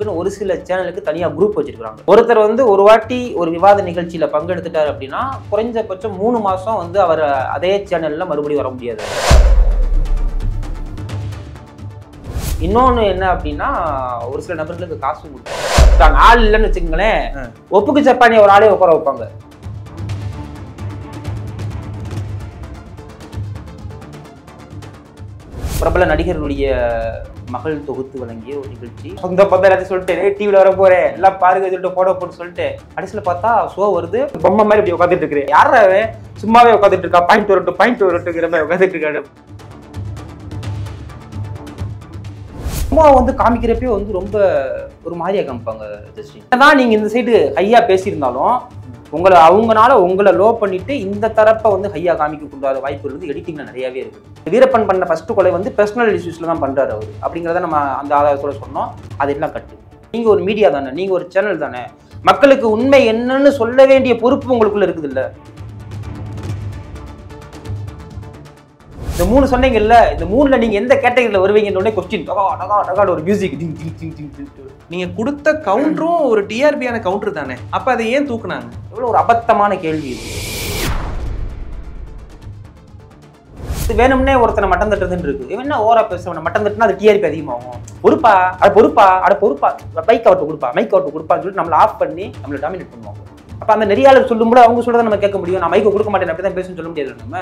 ஒரு சில சேனலுக்கு தனியா குரூப் வச்சிருக்காங்க. ஒருத்தர் வந்து ஒரு வாட்டி ஒரு விவாத நிகழ்ச்சியில பங்கெடுத்துட்டார் அப்படின்னா குறைஞ்சபட்சம் 3 மாசம் வந்து அவர் அதே சேனல்ல மறுபடியும் வர முடியாது. இன்னொன்னு என்ன அப்படின்னா ஒரு சில நபர்களுக்கு காசு கொடுத்தாங்க. ஆள் இல்லைன்னு வச்சுக்கோங்களேன், ஒப்புக்கு ஜப்பானிய ஒரு ஆளே உட்கார வைப்பாங்க. பிரபல நடிகர்களுடைய மகள் தொகுத்து வழங்கிய ஒரு நிகழ்ச்சி. சொந்த பந்தம் எல்லாத்தையும் சொல்லிட்டு டிவில வர போறேன் எல்லாம் பாருங்க சொல்லிட்டு போட போட்டு சொல்லிட்டு கடைசியில் பார்த்தா ஷோ வருது. பொம்மை மாதிரி இப்படி உட்காந்துட்டு இருக்கிறேன். யாராவே சும்மாவே உட்காந்துட்டு இருக்கா, பாயிண்ட் வரட்டுங்கிற மாதிரி உட்காந்துட்டு இருக்காரு. சும்மா வந்து காமிக்கிறப்பே வந்து ரொம்ப ஒரு மாதிரியா காமிப்பாங்க. ஜஸ்டின் நீங்க இந்த சைடு ஹையா பேசியிருந்தாலும் அவங்களால லோ பண்ணிட்டு இந்த தரப்பை வந்து ஹையா காமிக்க கூடாத வாய்ப்புகள் வந்து எடிட்டிங்ல நிறையவே இருக்கு. வீரப்பன் பண்ண ஃபர்ஸ்ட் கொலை வந்து பர்சனல் இஷ்யூஸ்ல தான் பண்றாரு அவர். அப்படிங்கிறத நம்ம அந்த ஆதாரத்தோட சொன்னோம். அதெல்லாம் கட்டு. நீங்க ஒரு மீடியா தானே, நீங்க ஒரு சேனல் தானே, மக்களுக்கு உண்மை என்னன்னு சொல்ல வேண்டிய பொறுப்பு உங்களுக்குள்ள இருக்குது இல்ல. இந்த 3 சொன்னீங்கல்ல, இந்த 3ல நீங்க எந்த கேட்டகரியில வருவீங்கன்னு கொஸ்டின் ஒரு மியூசிக். நீங்க கொடுத்த கவுண்டரும் ஒரு டிஆர்பியான கவுண்டர் தானே, அப்ப அதை ஏன் தூக்குனாங்க? எவ்வளவு ஒரு அபத்தமான கேள்வி இது. வேணும்னே ஒருத்தனை மட்டம் தட்டுறதுன்னு இருக்கு. என்ன ஓரா பேசுறவன மட்டம் தட்டுனா அது டிஆர்பி அதிகமாகும். பொறுப்பா மைக் அவுட் கொடுப்பான்னு சொல்லிட்டு நம்மளை ஆஃப் பண்ணி நம்மளை டாமினேட் பண்ணுவாங்க. அப்ப அந்த நெறியாளர் சொல்லும்போது அவங்க சொல்றதை நம்ம கேட்க முடியும். நான் மைக்கை கொடுக்க மாட்டேன் அப்படிதான் பேசணும்னு சொல்ல முடியாது. நம்ம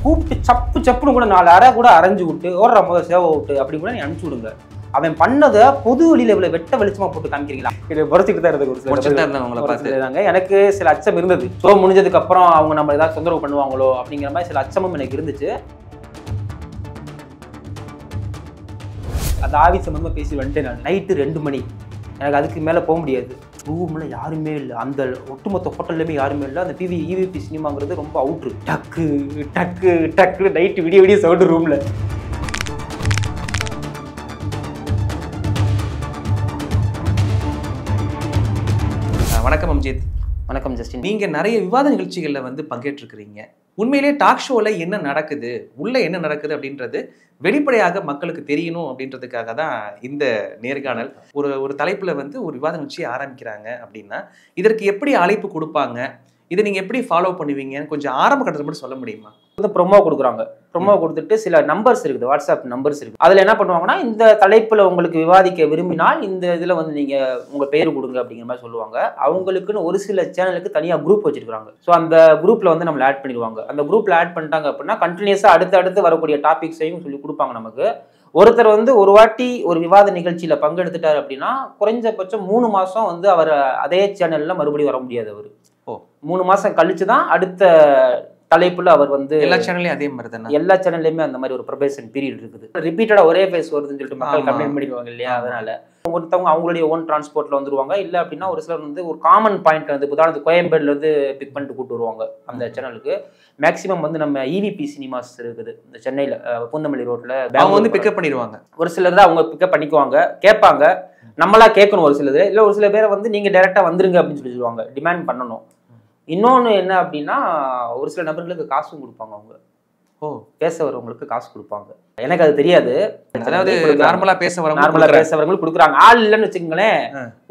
கூப்பிட்டு சப்புன்னு கூட 4 அரை கூட அரைஞ்சு விட்டு ஓடுற முதல் சேவை விட்டு அப்படி கூட நீ அனுப்பிச்சு விடுங்க. அவன் பண்ணதை பொது வழியில இவ்வளவு வெட்ட வெளிச்சமா போட்டு காமிக்கிறீங்களா? இது குறைச்சிட்டு தான் இருந்தது. எனக்கு சில அச்சம் இருந்தது. ஷோ முடிஞ்சதுக்கு அப்புறம் அவங்க நம்ம ஏதாவது தொந்தரவு பண்ணுவாங்களோ அப்படிங்கிற மாதிரி சில அச்சமும் எனக்கு இருந்துச்சு. அந்த ஆவி சம்பந்தமா பேசி வந்துட்டேன். நான் நைட்டு 2 மணி, எனக்கு அதுக்கு மேல போக முடியாது. ரூம்ல யாருமே இல்லை, அந்த ஒட்டுமொத்த ஹோட்டல்லையுமே யாருமே இல்லை. அந்த இவிபி சினிமாங்கிறது ரொம்ப அவுட்ரு. டக்கு டக்கு டக்கு நைட்டு விடிய சவுண்டு ரூம்ல. வணக்கம் அம்ஜித். வணக்கம் ஜஸ்டின். நீங்க நிறைய விவாத நிகழ்ச்சிகள்ல வந்து பங்கேற்றிருக்கிறீங்க. உண்மையிலேயே டாக் ஷோல என்ன நடக்குது, உள்ள என்ன நடக்குது அப்படின்றது வெளிப்படையாக மக்களுக்கு தெரியணும் அப்படின்றதுக்காக தான் இந்த நேர்காணல். ஒரு தலைப்புல வந்து ஒரு விவாத நிகழ்ச்சியை ஆரம்பிக்கிறாங்க அப்படின்னா இதற்கு எப்படி அழைப்பு கொடுப்பாங்க, இதை நீங்க எப்படி ஃபாலோ பண்ணுவீங்கன்னு கொஞ்சம் ஆரம்ப கட்டத்தில் மட்டும் சொல்ல முடியுமா? ப்ரொமோ கொடுக்குறாங்க. ப்ரொமோ கொடுத்துட்டு சில நம்பர்ஸ் இருக்குது, வாட்ஸ்அப் நம்பர்ஸ் இருக்குது. அதில் என்ன பண்ணுவாங்கன்னா, இந்த தலைப்பில் உங்களுக்கு விவாதிக்க விரும்பினால் இந்த இதில் வந்து நீங்கள் உங்கள் பேர் கொடுங்க அப்படிங்கிற மாதிரி சொல்லுவாங்க. அவங்களுக்குன்னு ஒரு சில சேனலுக்கு தனியாக குரூப் வச்சிருக்காங்க. ஸோ அந்த குரூப்பில் வந்து நம்மளை ஆட் பண்ணிடுவாங்க. அந்த குரூப்பில் ஆட் பண்ணிட்டாங்க அப்படின்னா கண்டினியூஸாக அடுத்து வரக்கூடிய டாபிக்ஸையும் சொல்லி கொடுப்பாங்க நமக்கு. ஒருத்தர் வந்து ஒரு வாட்டி ஒரு விவாத நிகழ்ச்சியில் பங்கெடுத்துட்டார் அப்படின்னா குறைஞ்சபட்சம் 3 மாதம் வந்து அவர் அதே சேனலில் மறுபடியும் வர முடியாது. அவர் 3 மாதம் கழிச்சு தான் அடுத்த தலைப்புல அவர் வந்து எல்லா சேனல்லையும் அதே மாதிரி தானே, எல்லா சேனல்லையுமே அந்த மாதிரி ஒரு ப்ரொபேஷன் பீரியட் இருக்குது. ரிப்பீட்டடா ஒரே பேஸ் வருதுன்னு சொல்லிட்டு மக்கள் கம்ப்ளைண்ட் பண்ணிடுவாங்க இல்லையா? அதனால ஒருத்தவங்க அவங்களுடைய ஓன் டிரான்ஸ்போர்ட்ல வந்துருவாங்க. இல்லை அப்படின்னா ஒரு சிலர் வந்து ஒரு காமன் பாயிண்ட்ல வந்து உதாரணத்துக்கு கோயம்பேடுல இருந்து பிக் பண்ணிட்டு கூட்டு வருவாங்க அந்த சேனலுக்கு. மேக்சிமம் வந்து நம்ம இவிபி சினிமாஸ் இருக்குது இந்த சென்னையில பூந்தமல்லி ரோட்ல, அவங்க வந்து பிக்கப் பண்ணிடுவாங்க. ஒரு சிலர் தான் அவங்க பிக்கப் பண்ணிக்குவாங்க, கேட்பாங்க, நம்மளா கேட்கணும். ஒரு சிலது இல்லை, ஒரு சில பேரை வந்து நீங்க டைரக்டா வந்துருங்க அப்படின்னு சொல்லிடுவாங்க, டிமாண்ட் பண்ணணும். இன்னொன்னு என்ன அப்படின்னா ஒரு சில நபர்களுக்கு காசும் கொடுப்பாங்க. அவங்க பேச வரவங்களுக்கு காசு கொடுப்பாங்க. எனக்கு அது தெரியாது. அதாவது நார்மலா பேச வரவங்களுக்கு கொடுக்குறாங்க. ஆள் இல்லைன்னு வச்சுக்கோங்களேன்,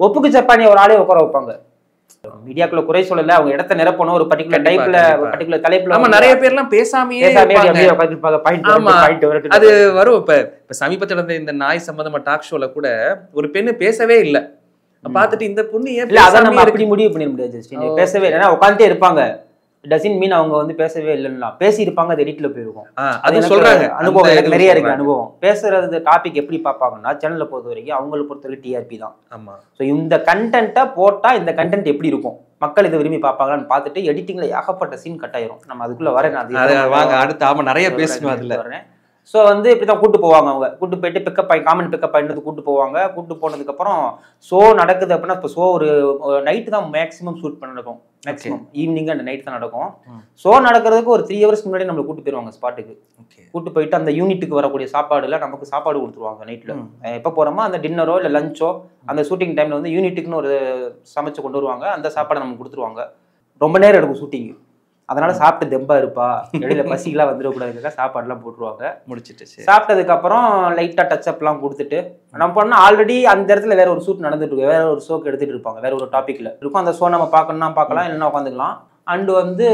ஒப்புக்கு ஜப்பானிய ஒரு ஆளே உட்கார வைப்பாங்க. மீடியாக்குள்ள குறை சொல்லல, அவங்க இடத்த நிரப்பணும். ஒரு பர்டிகுலர் டைப்ல பர்டிகுலர் தலைப்புல நம்ம நிறைய பேர்லாம் பேசாமையே அது வரும். இப்ப சமீபத்துல இருந்த இந்த நாய் சம்பந்தமா டாக் ஷோல கூட ஒரு பெண்ணு பேசவே இல்லை. பார்த்துட்டு இந்த பொண்ணு அதான் நம்ம அப்படி முடிவு பண்ணிட முடியாது. பேசவே இல்லை, உட்காந்துட்டே இருப்பாங்க. டசன்ட் மீன் அவங்க வந்து பேசவே இல்லைன்னா பேசி இருப்பாங்க, அது எடிட்ல போயிருக்கும். அது சொல்றாங்க. அனுபவம் எனக்கு நிறைய இருக்கு. அனுபவம் பேசுறது டாபிக் எப்படி பார்ப்பாங்கன்னா சேனல்ல பொறுத்த வரைக்கும் அவங்களை பொறுத்தவரைக்கும் டிஆர்பி தான். ஆமா. ஸோ இந்த கண்டென்ட்டை போட்டா இந்த கண்டென்ட் எப்படி இருக்கும், மக்கள் இதை விரும்பி பார்ப்பாங்கன்னு பார்த்துட்டு எடிட்டிங்ல ஏகப்பட்ட சீன் கட் ஆயிரும். நம்ம அதுக்குள்ள வரேன், அடுத்து ஆமா நிறைய பேசணும் அதுல வரேன். ஸோ வந்து இப்படி தான் கூட்டு போவாங்க. அவங்க கூட்டு போயிட்டு பிக்கப் ஆகி காமன் பிக்கப் ஆகிட்டு கூட்டு போவாங்க. கூட்டு போனதுக்கப்புறம் ஷோ நடக்குது அப்படின்னா இப்போ ஷோ ஒரு நைட்டு தான் மேக்ஸிமம் ஷூட் பண்ண நடக்கும். மேக்ஸிமம் ஈவினிங் அந்த நைட் தான் நடக்கும். ஷோ நடக்கிறதுக்கு ஒரு 3 ஹவர்ஸ் முன்னாடி நம்மளை கூட்டு போயிருவாங்க ஸ்பாட்டுக்கு. கூட்டு போயிட்டு அந்த யூனிட்டுக்கு வரக்கூடிய சாப்பாடுல நமக்கு சாப்பாடு கொடுத்துருவாங்க. நைட்ல எப்போ போகிறோமோ அந்த டின்னரோ இல்லை லஞ்சோ அந்த ஷூட்டிங் டைம்ல வந்து யூனிட்டுக்குன்னு ஒரு சமைச்சு கொண்டு வருவாங்க. அந்த சாப்பாடை நமக்கு கொடுத்துருவாங்க. ரொம்ப நேரம் எடுக்கும் ஷூட்டிங்கு. அதனால சாப்பிட்டு தெம்பா இருப்பா, இடையில பசிலாம் வந்துடக்கூடாதுக்காக சாப்பாடுலாம் போட்டுருவாங்க. முடிச்சிட்டு சாப்பிட்டதுக்கு அப்புறம் லைட்டா டச் அப்லாம் கொடுத்துட்டு நம்ம பண்ணா ஆல்ரெடி அந்த இடத்துல வேற ஒரு ஷூட் நடந்துட்டு இருக்கு, வேற ஒரு ஷோக்கு எடுத்துட்டு இருப்பாங்க, வேற ஒரு டாபிக்ல இருக்கும். அந்த ஷோ நம்ம பார்க்கணும்னா பார்க்கலாம், இல்லைன்னா உட்காந்துக்கலாம். அண்ட் வந்து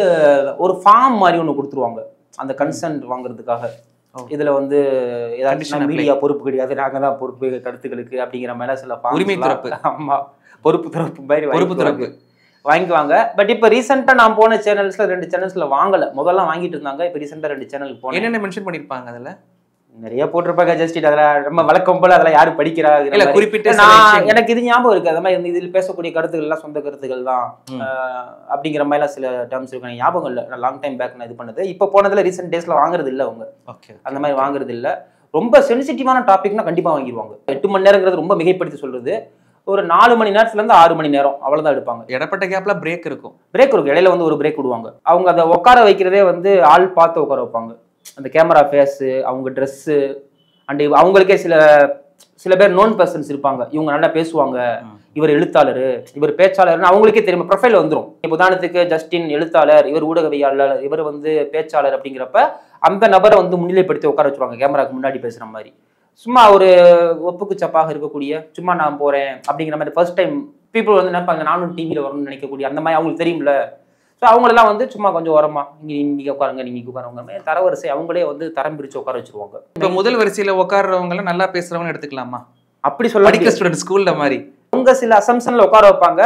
ஒரு ஃபார்ம் மாதிரி ஒன்று கொடுத்துருவாங்க அந்த கன்சென்ட் வாங்குறதுக்காக. இதுல வந்து ஏதாச்சும் மீடியா பொறுப்பு கிடையாது, நாங்க தான் பொறுப்பு கருத்துக்களுக்கு அப்படிங்கிற மாதிரி சில உரிமை துறப்பு. ஆமா, பொறுப்பு துறப்பு மாதிரி பொறுப்பு துறப்பு வாங்கிக்குவாங்க. பட் இப்போ ரீசெண்டா நான் போன சேனல்ஸ்ல 2 சேனல்ஸ்ல வாங்கல. முதல்ல வாங்கிட்டு இருந்தாங்க, இப்போ ரீசெண்டா 2 சேனலுக்கு போனேன். என்னென்ன மென்ஷன் பண்ணிருப்பாங்க அதுல? நிறைய போட்டிருப்பாங்க. ஜஸ்ட் அதுல நம்ம வழக்கம் போல அதெல்லாம் யாரும் படிக்கிறாங்க இல்ல, குறிப்பிட்ட எனக்கு இது ஞாபகம் இருக்கு. அது மாதிரி இதில் பேசக்கூடிய கருத்துக்கள் எல்லாம் சொந்த கருத்துக்கள் தான் அப்படிங்கிற மாதிரிலாம் சில டேர்ம்ஸ் இருக்கு. எனக்கு ஞாபகம் இல்லை, நான் லாங் டைம் பேக் நான் இது பண்ணது. இப்போ போனதுல ரீசெண்ட் டேஸ்ல வாங்குறது இல்லை அவங்க, அந்த மாதிரி வாங்குறது இல்லை. ரொம்ப சென்சிட்டிவான டாபிக்னா கண்டிப்பா வாங்கிடுவாங்க. 8 மணி நேரங்கிறது ரொம்ப மிகைப்படுத்தி சொல்றது. ஒரு 4 மணி நேரத்துல இருந்து 6 மணி நேரம் அவ்வளவுதான் எடுப்பாங்க. இடப்பட்ட கேப்ல பிரேக் இருக்கும். இடையில வந்து ஒரு பிரேக் விடுவாங்க. அவங்க அதை உட்கார வைக்கிறதே வந்து ஆள் பார்த்து உட்கார வைப்பாங்க. அந்த கேமரா ஃபேஸ், அவங்க ட்ரெஸ்ஸு, அண்ட் அவங்களுக்கே சில பேர் நோன் பர்சன்ஸ் இருப்பாங்க. இவங்க நல்லா பேசுவாங்க, இவர் எழுத்தாளர், இவர் பேச்சாளர்னு அவங்களுக்கே தெரியும், ப்ரொஃபைல் வந்துடும். இப்போ உதாரணத்துக்கு ஜஸ்டின் எழுத்தாளர், இவர் ஊடகவியலாளர், இவர் வந்து பேச்சாளர் அப்படிங்கிறப்ப அந்த நபரை வந்து முன்னிலைப்படுத்தி உட்கார வச்சுருவாங்க கேமராக்கு முன்னாடி பேசுகிற மாதிரி. சும்மா ஒரு ஒப்புக்கு சப்பாக இருக்கக்கூடிய, சும்மா நான் போகிறேன் அப்படிங்கிற மாதிரி ஃபர்ஸ்ட் டைம் பீப்புள் வந்து நினைப்பாங்க நானும் டிவியில் வரணும்னு நினைக்கக்கூடிய, அந்த மாதிரி அவங்களுக்கு தெரியும்ல. ஸோ அவங்களெல்லாம் வந்து சும்மா கொஞ்சம் ஓரமா நீங்கள் உட்காருங்க, நீங்கள் உட்காருங்க, தரவரிசை அவங்களே வந்து தரம் பிரித்து உட்கார வச்சுருவாங்க. இப்போ முதல் வரிசையில் உட்கார்றவங்க நல்லா பேசுகிறவங்கன்னு எடுத்துக்கலாமா? அப்படி சொல்ல படிக்க ஸ்டூடெண்ட் ஸ்கூல்ல மாதிரி அவங்க சில அசம்ஷன்ல உட்கார வைப்பாங்க.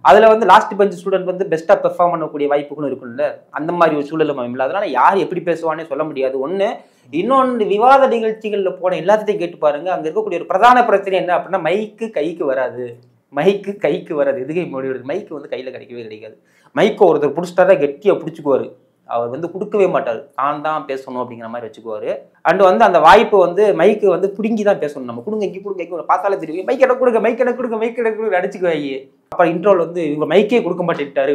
அதுல வந்து லாஸ்ட் பெஞ்ச் ஸ்டூடெண்ட் வந்து பெஸ்டா பெர்ஃபார்ம் பண்ணக்கூடிய வாய்ப்புகளும் இருக்குல்ல. அந்த மாதிரி ஒரு சூழல் அமையல. அதனால யார் எப்படி பேசுவானே சொல்ல முடியாது. ஒண்ணு. இன்னொன்று, விவாத நிகழ்ச்சிகள்ல போன எல்லாத்தையும் கேட்டு பாருங்க. அங்க இருக்கக்கூடிய ஒரு பிரதான பிரச்சனை என்ன அப்படின்னா, மைக்கு கைக்கு வராது. எதுக்கை முடிவு, மைக்கு வந்து கையில கிடைக்காது. மைக்கை ஒருத்தர் பிடிச்சிட்டாரா கெட்டியா பிடிச்சிக்குவாரு. அவர் வந்து கொடுக்கவே மாட்டார், தான் தான் பேசணும் அப்படிங்கிற மாதிரி வச்சுக்குவாரு. அண்ட் வந்து அந்த வாய்ப்பு வந்து மைக்கு வந்து பிடுங்கி தான் பேசணும். நம்ம கொடுங்க, இங்கே கொடுங்க, பார்த்தாலே தெரியும், மைக் எனக்கு கொடுங்க அடிச்சுக்குவாங்க. அப்புறம் இன்ட்ரோல் வந்து இவங்க மைக்கே கொடுக்க மாட்டேன்ட்டாரு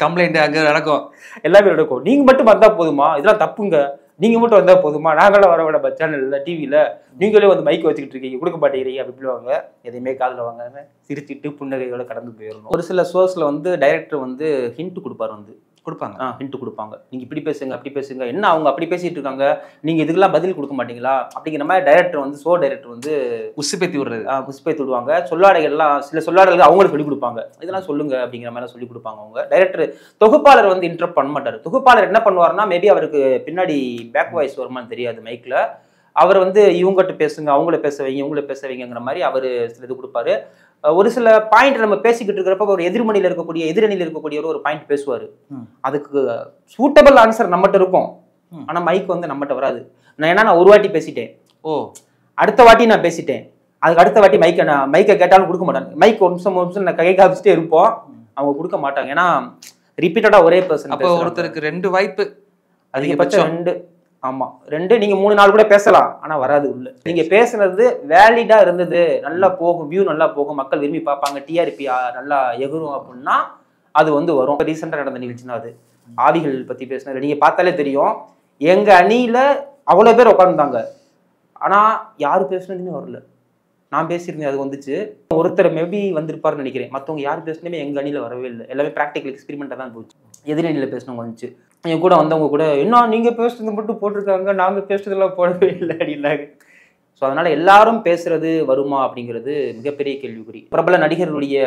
கம்ப்ளைண்ட் அங்கே நடக்கும், எல்லாமே நடக்கும். நீங்க மட்டும் வந்தா போதுமா, இதெல்லாம் தப்புங்க, நீங்க மட்டும் வந்தா போதுமா, நாங்களாம் வர விட சேனல்ல டிவியில நீங்களே வந்து மைக் வச்சுக்கிட்டு இருக்கீங்க, கொடுக்க மாட்டேங்கிறீங்க அப்படி சொல்லுவாங்க. எதையுமே காதில் வாங்காம சிரிச்சிட்டு புன்னகையோட கடந்து போயிடணும். ஒரு சில ஷோஸ்ல வந்து டைரக்டர் வந்து ஹிண்ட் கொடுப்பாரு, வந்து ஹிண்ட் கொடுப்பாங்க. நீங்க இப்படி பேசுங்க, அப்படி பேசுங்க, என்ன அவங்க அப்படி பேசிட்டு இருக்காங்க, நீங்க இதுக்கெல்லாம் பதில் கொடுக்க மாட்டீங்களா அப்படிங்கிற மாதிரி டைரக்டர் வந்து ஷோ டைரக்டர் வந்து உசுப்பேத்தி விடுவாங்க. சொல்லாடைகள்லாம் சில சொல்லாடல்கள் அவங்களுக்கு சொல்லிக் கொடுப்பாங்க, இதெல்லாம் சொல்லுங்க அப்படிங்கிற மாதிரி சொல்லிக் கொடுப்பாங்க அவங்க. டைரக்டர் தொகுப்பாளர் வந்து இன்டரப்ட் பண்ண மாட்டாரு. தொகுப்பாளர் என்ன பண்ணுவாருன்னா, மேபி அவருக்கு பின்னாடி பேக் வாய்ஸ் வருமானு தெரியாது மைக்ல, அவர் வந்து இவங்ககிட்ட பேசுங்க, அவங்கள பேச வைங்க, இவங்கள பேச வைங்கிற மாதிரி அவர் சில இது கொடுப்பாரு. ஒரு சில பாயிண்ட் நம்ம பேசிக்கிட்டு இருக்கிறப்ப ஒரு எதிரணியில் இருக்கக்கூடிய ஒரு பாயிண்ட் பேசுவாரு. அதுக்கு சூட்டபிள் ஆன்சர் நம்மகிட்ட இருக்கும், ஆனா மைக் வந்து நம்மகிட்ட வராது. நான் ஒரு வாட்டி பேசிட்டேன், அடுத்த வாட்டி நான் பேசிட்டேன், அதுக்கு அடுத்த வாட்டி மைக்கை கேட்டாலும் கொடுக்க மாட்டாங்க. மைக் ஒரு நிமிஷம் நான் கை காமிச்சிட்டே இருப்போம், அவங்க கொடுக்க மாட்டாங்க. ஏன்னா ரிப்பீட்டடா ஒரே பர்சன். அப்போ ஒருத்தருக்கு 2 வாய்ப்பு, அதிகபட்சம் 2. ஆமா 2, நீங்க 3-4 கூட பேசலாம், ஆனா வராது உள்ள. நீங்க பேசுனது வேலிடா இருந்தது, நல்லா போகும், வியூ நல்லா போகும், மக்கள் விரும்பி பார்ப்பாங்க, டிஆர்பி நல்லா எகுரும் அப்படின்னா அது வந்து வரும். ரீசெண்டா நடந்த நிகழ்ச்சினா அது ஆவிகள் பத்தி பேசினது நீங்க பார்த்தாலே தெரியும். எங்க அணியில அவ்வளவு பேர் உட்கார்ந்தாங்க, ஆனா யாரு பேசுனதுமே வரல. நான் பேசியிருந்தேன், அது வந்துச்சு. ஒருத்தர் மேபி வந்திருப்பாருன்னு நினைக்கிறேன், மற்றவங்க யார் பேசினுமே எங்க அணியில வரவே இல்லை. எல்லாமே ப்ராக்டிக்கல் எக்ஸ்பெரிமெண்டா தான் போச்சு. எதிரணியில பேசினவங்க வந்துச்சு, என் கூட வந்தவங்க கூட என்ன நீங்க பேசுறது மட்டும் போட்டிருக்காங்க, நாங்க பேசுறதெல்லாம் போடவே இல்லை அப்படின்னாங்க. ஸோ அதனால எல்லாரும் பேசுறது வருமா அப்படிங்கிறது மிகப்பெரிய கேள்விக்குறி. பிரபல நடிகர்களுடைய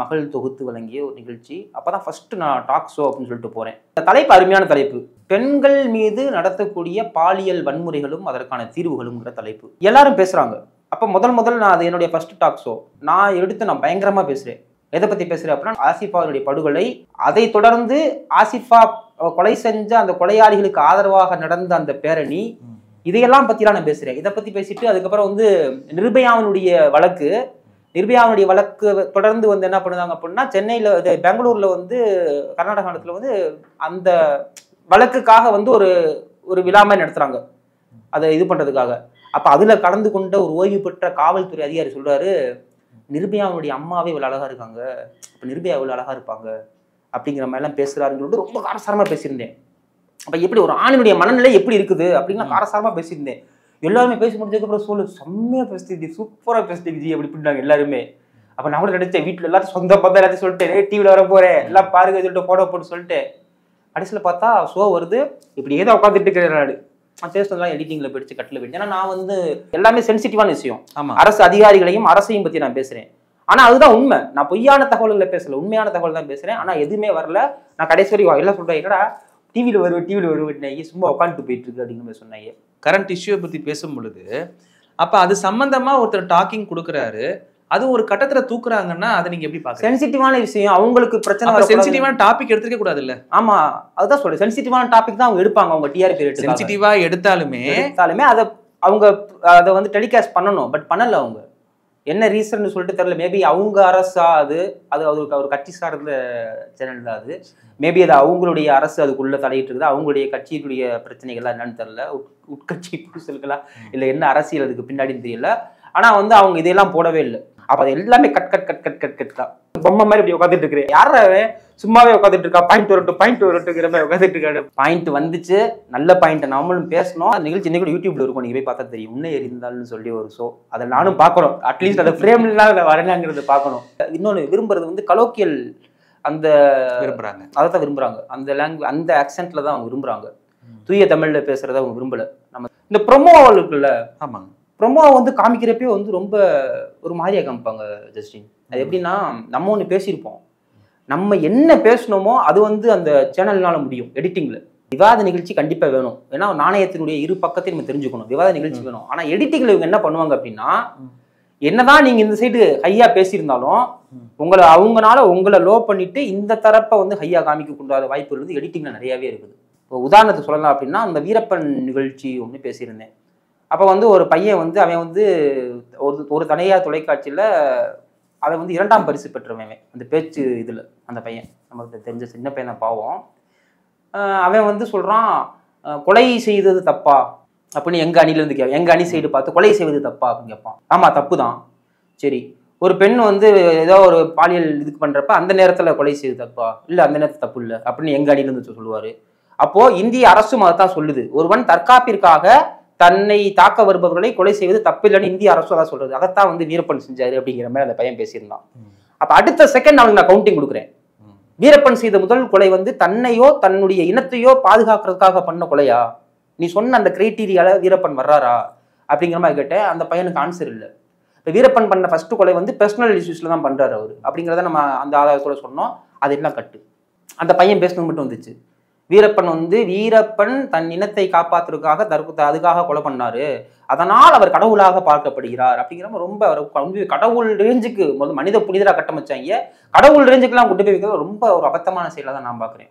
மகள் தொகுத்து வழங்கிய ஒரு நிகழ்ச்சி. அப்பதான் ஃபர்ஸ்ட் நான் டாக் ஷோ அப்படின்னு சொல்லிட்டு போறேன். இந்த தலைப்பு அருமையான தலைப்பு, பெண்கள் மீது நடத்தக்கூடிய பாலியல் வன்முறைகளும் அதற்கான தீர்வுகளும்ங்கிற தலைப்பு. எல்லாரும் பேசுறாங்க. அப்ப முதல் நான் அது என்னுடைய ஃபர்ஸ்ட் டாக் ஷோ. நான் எடுத்து நான் பயங்கரமா பேசுறேன். எதை பத்தி பேசுறேன் அப்படின்னா, ஆசிஃபாவுடைய படுகொலை, அதை தொடர்ந்து ஆசிஃபா கொலை செஞ்ச அந்த கொலையாளிகளுக்கு ஆதரவாக நடந்த அந்த பேரணி, இதையெல்லாம் பத்திலாம் நான் பேசுறேன். இதை பத்தி பேசிட்டு அதுக்கப்புறம் வந்து நிர்பயாவினுடைய வழக்கு தொடர்ந்து வந்து என்ன பண்ணுறாங்க அப்படின்னா, சென்னையில பெங்களூர்ல வந்து கர்நாடகத்துல வந்து அந்த வழக்குக்காக வந்து ஒரு விழா மாதிரி நடத்துறாங்க, அதை இது பண்றதுக்காக. அப்ப அதுல கலந்து கொண்ட ஒரு ஓய்வு பெற்ற காவல்துறை அதிகாரி சொல்றாரு, நிர்பயாவுடைய அம்மாவே இவ்வளவு அழகா இருக்காங்க, அப்ப நிர்பயா இவ்வளவு அழகா இருப்பாங்க அப்படிங்கிற மாதிரி எல்லாம் பேசுறாருன்னு சொல்லிட்டு ரொம்ப காரசாரமா பேசியிருந்தேன். அப்ப எப்படி ஒரு ஆணினுடைய மனநிலை எப்படி இருக்குது அப்படின்னு காரசாரமா பேசியிருந்தேன். எல்லாருமே பேசி முடிஞ்சதுக்கு அப்புறம் சொல்லு, செம்மையா பேசிட்டு, சூப்பரா பேசிட்டு ஜி அப்படி பண்ணாங்க எல்லாருமே. அப்ப நான் கூட நினைச்சேன், வீட்டுல எல்லாரும் சொந்த பந்தம் எல்லாத்தையும் சொல்லிட்டேன், டிவில வர போறேன் எல்லாம் பாருங்க சொல்லிட்டு போட போட்டு சொல்லிட்டேன். கடைசியில் பார்த்தா ஷோ வருது, இப்படி ஏதோ உட்காந்துட்டு இருக்கிறாரு. பேசுனதுலாம் எடிட்டிங்ல போயிடுச்சு, கட்டில் போயிடுச்சு. ஏன்னா நான் வந்து எல்லாமே சென்சிட்டிவான விஷயம். அரசு அதிகாரிகளையும் அரசையும் பத்தி நான் பேசுறேன். ஆனா அதுதான் உண்மை. நான் பொய்யான தகவல்களை பேசல, உண்மையான தகவல் தான் பேசுறேன். ஆனா எதுவுமே வரல. நான் கடைசி வரைக்கும் எல்லாம் சொல்றேன், என்னடா டிவியில வருவேன் சும்மா உட்காந்துட்டு போயிட்டு இருக்கு அப்படிங்கிற மாதிரி சொன்னாங்க. கரண்ட் இஷ்யூ பத்தி பேசும் பொழுது அப்ப அது சம்பந்தமா ஒருத்தர் டாக்கிங் கொடுக்குறாரு, அது ஒரு கட்டத்துல தூக்குறாங்கன்னா அதை நீங்க எப்படி பாக்குறீங்க? சென்சிட்டிவான விஷயம், அவங்களுக்கு பிரச்சனை. சென்சிட்டிவான டாபிக் எடுத்துக்க கூடாது இல்ல? ஆமா, அதுதான் சொல்றேன். சென்சிட்டிவான டாபிக் தான் அவங்க எடுப்பாங்க. அவங்க டிஆர்பி ரேட் சென்சிட்டிவா எடுத்தாலுமே அதை அவங்க அதை வந்து டெலிகாஸ்ட் பண்ணணும். பட் பண்ணல. அவங்க என்ன ரீசன் சொல்லிட்டு தெரியல. மேபி அவங்க அரசா அது ஒரு கட்சி சார்ந்த சேனல் தான் அது. மேபி அது அவங்களுடைய அரசு அதுக்குள்ள தலையிட்டு இருக்குது. அவங்களுடைய கட்சியினுடைய பிரச்சனைகள்லாம் என்னன்னு தெரியல. உட்கட்சி புரிசல்களா இல்லை என்ன அரசியல் அதுக்கு பின்னாடின்னு தெரியல. ஆனா வந்து அவங்க இதையெல்லாம் போடவே இல்லை. அப்ப அது எல்லாமே கட் தான். பொம்மை மாதிரி இப்படி உட்காந்துட்டு இருக்கிறேன். யாராவே சும்மாவே உட்காந்துட்டு இருக்கா, பாயிண்ட் வரட்டுங்கிற மாதிரி உட்காந்துட்டு இருக்காரு. பாயிண்ட் வந்துச்சு, நல்ல பாயிண்ட் நம்மளும் பேசணும். அந்த நிகழ்ச்சி இன்னைக்கு யூடியூப்ல இருக்கும், நீங்க போய் பார்த்தா தெரியும். உன்னை எரிந்தால்னு சொல்லி ஒரு ஷோ, அதை நானும் பார்க்கணும். அட்லீஸ்ட் அந்த ஃப்ரேம்ல வரலாங்கிறத பார்க்கணும். இன்னொன்னு விரும்புறது வந்து கலோக்கியல், அந்த விரும்புறாங்க, அதை தான் விரும்புறாங்க. அந்த லாங்குவேஜ், அந்த ஆக்சென்ட்ல தான் அவங்க விரும்புறாங்க. தூய தமிழ்ல பேசுறத அவங்க விரும்பல. நம்ம இந்த ப்ரொமோ இருக்குல்ல, ஆமாங்க, ப்ரொமோ வந்து காமிக்கிறப்பே வந்து ரொம்ப ஒரு மாதிரியா காமிப்பாங்க ஜஸ்டின். அது எப்படின்னா, நம்ம ஒன்று பேசியிருப்போம், நம்ம என்ன பேசணுமோ அது வந்து அந்த சேனல்னால முடியும். எடிட்டிங்ல விவாத நிகழ்ச்சி கண்டிப்பா வேணும். ஏன்னா நாணயத்தினுடைய இரு பக்கத்தையும் நம்ம தெரிஞ்சுக்கணும். விவாத நிகழ்ச்சி வேணும். ஆனா எடிட்டிங்ல இவங்க என்ன பண்ணுவாங்க அப்படின்னா, என்னதான் நீங்க இந்த சைடு ஹையா பேசியிருந்தாலும் அவங்களால லோ பண்ணிட்டு இந்த தரப்பை வந்து ஹையா காமிக்க கொண்டாத வாய்ப்பு இருக்குது. எடிட்டிங்ல நிறையவே இருக்குது. இப்போ உதாரணத்துக்கு சொல்லலாம் அப்படின்னா, அந்த வீரப்பன் நிகழ்ச்சி ஒன்று பேசியிருந்தேன். அப்போ வந்து ஒரு பையன் வந்து அவன் வந்து ஒரு தனியார் தொலைக்காட்சியில் அவன் வந்து 2ஆம் பரிசு பெற்றவன். அந்த பேச்சு இதில் அந்த பையன் நமக்கு தெரிஞ்ச சின்ன பையனை பாவம். அவன் வந்து சொல்கிறான், கொலை செய்தது தப்பா அப்படின்னு எங்கள் அணிலேருந்து கேட்பான். எங்கள் அணி சைடு பார்த்து கொலை செய்வது தப்பா அப்படின்னு கேட்பான். ஆமாம், தப்பு தான். சரி, ஒரு பெண் வந்து ஏதோ ஒரு பாலியல் இதுக்கு பண்ணுறப்ப அந்த நேரத்தில் கொலை செய்வது தப்பா? இல்லை, அந்த நேரத்தில் தப்பு இல்லை அப்படின்னு எங்கள் அணிலேருந்து சொல்லுவார். அப்போது இந்திய அரசும் அதை தான் சொல்லுது. ஒருவன் தற்காப்பிற்காக தன்னை தாக்க வருபவர்களை கொலை செய்வது தப்பில்லைன்னு இந்திய அரசு அதான் சொல்றது. அதைத்தான் வந்து வீரப்பன் செஞ்சாரு அப்படிங்கிற மாதிரி அந்த பையன் பேசியிருந்தான். அப்ப அடுத்த செகண்ட் அவனுக்கு நான் கவுண்டிங் கொடுக்குறேன். வீரப்பன் செய்த முதல் கொலை வந்து தன்னையோ தன்னுடைய இனத்தையோ பாதுகாக்கிறதுக்காக பண்ண கொலையா? நீ சொன்ன அந்த கிரைட்டீரியால வீரப்பன் வர்றாரா அப்படிங்கிற மாதிரி கேட்டேன். அந்த பையனுக்கு ஆன்சர் இல்லை. இப்போ வீரப்பன் பண்ண ஃபர்ஸ்ட் கொலை வந்து பர்சனல் இஷ்யூஸ்ல தான் பண்றாரு அவரு அப்படிங்கிறத நம்ம அந்த ஆதாரத்தோட சொன்னோம். அதெல்லாம் கட்டு. அந்த பையன் பேசுனது மட்டும் வந்துச்சு. வீரப்பன் தன் இனத்தை காப்பாற்றுறதுக்காக அதுக்காக கொலை பண்ணாரு, அதனால் அவர் கடவுளாக பார்க்கப்படுகிறார் அப்படிங்கிற ரொம்ப கடவுள் ரேஞ்சுக்கு மனித புனிதராக கட்டமைச்சாங்க. கடவுள் ரேஞ்சுக்கெல்லாம் கொண்டு போய் வைக்கிறது ரொம்ப ஒரு அபத்தமான செயலை தான் நான் பார்க்குறேன்.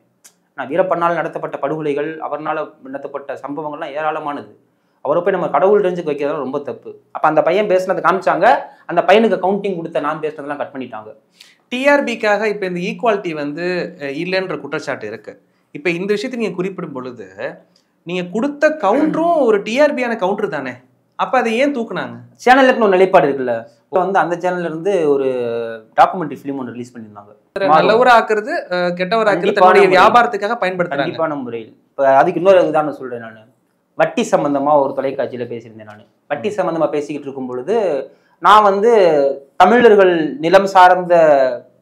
நான் வீரப்பனால் நடத்தப்பட்ட படுகொலைகள், அவரால் நடத்தப்பட்ட சம்பவங்கள்லாம் ஏராளமானது. அவரை போய் நம்ம கடவுள் ரேஞ்சுக்கு வைக்கிறதா ரொம்ப தப்பு. அப்போ அந்த பையன் பேசுனதை காமிச்சாங்க. அந்த பையனுக்கு கவுண்டிங் கொடுத்த நான் பேசுனதெல்லாம் கட் பண்ணிட்டாங்க. டிஆர்பிக்காக இப்போ இந்த ஈக்குவாலிட்டி வந்து இல்லைன்ற குற்றச்சாட்டு இருக்கு. இப்போ இந்த விஷயத்தை நீங்கள் குறிப்பிடும் பொழுது நீங்கள் கொடுத்த கவுண்டரும் ஒரு டிஆர்பியான கவுண்டர் தானே, அப்போ அதை ஏன் தூக்குனாங்க? சேனலுக்கு ஒரு நிலைப்பாடு இருக்குல்ல. இப்போ வந்து அந்த சேனல்ல இருந்து ஒரு டாக்குமெண்ட்ரி ஃபிலிம் ஒன்று ரிலீஸ் பண்ணியிருந்தாங்க. நல்லவரா ஆக்குறது, கெட்டவரா ஆக்குறது, தன்னுடைய வியாபாரத்துக்காக பயன்படுத்துறாங்க கண்டிப்பான முறையில். இப்போ அதுக்கு இன்னொரு உதாரணம் சொல்றேன். நான் வட்டி சம்பந்தமா ஒரு தொலைக்காட்சியில பேசியிருந்தேன். நான் வட்டி சம்பந்தமா பேசிக்கிட்டு இருக்கும் பொழுது நான் வந்து தமிழர்கள் நிலம் சார்ந்த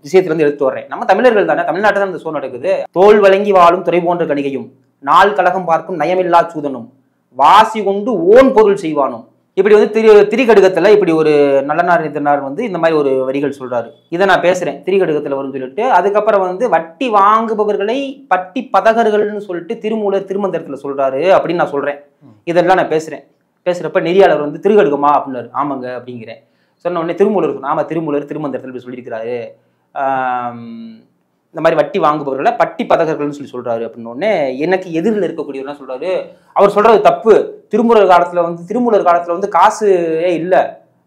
விஷயத்துல இருந்து எடுத்து வர்றேன். நம்ம தமிழர்கள் தானே, தமிழ்நாட்டில் தான் இந்த சூழ் நடக்குது. தோல் வழங்கி வாழும் துறை போன்ற கணிகையும், நாள் கழகம் பார்க்கும் நயமில்லா சூதனும், வாசி கொண்டு ஓன் பொருள் செய்வானும். இப்படி வந்து திரிகடுகத்துல இப்படி ஒரு நல்லனார் வந்து இந்த மாதிரி ஒரு வரிகள் சொல்றாரு. இதை நான் பேசுறேன், திரிகடுகத்துல வரும்னு சொல்லிட்டு. அதுக்கப்புறம் வந்து வட்டி வாங்குபவர்களை பட்டி பதகர்கள்னு சொல்லிட்டு திருமந்திரத்துல சொல்றாரு அப்படின்னு நான் சொல்றேன். இதெல்லாம் நான் பேசுறப்ப நெறியாளர் வந்து திருகடுகமா அப்படின்னாரு. ஆமாங்க அப்படிங்கிறேன். சொன்ன உடனே திருமூலர் சொன்ன, ஆமா திருமூலர் திருமந்திரத்தில் சொல்லியிருக்கிறாரு, இந்த மாதிரி வட்டி வாங்குபவர்களை பட்டி பதகர்கள்னு சொல்றாரு அப்படின்னோடனே எனக்கு எதிரில் இருக்கக்கூடியவர்லாம் சொல்றாரு, அவர் சொல்றது தப்பு. திருமூலர் காலத்துல வந்து காசே இல்லை,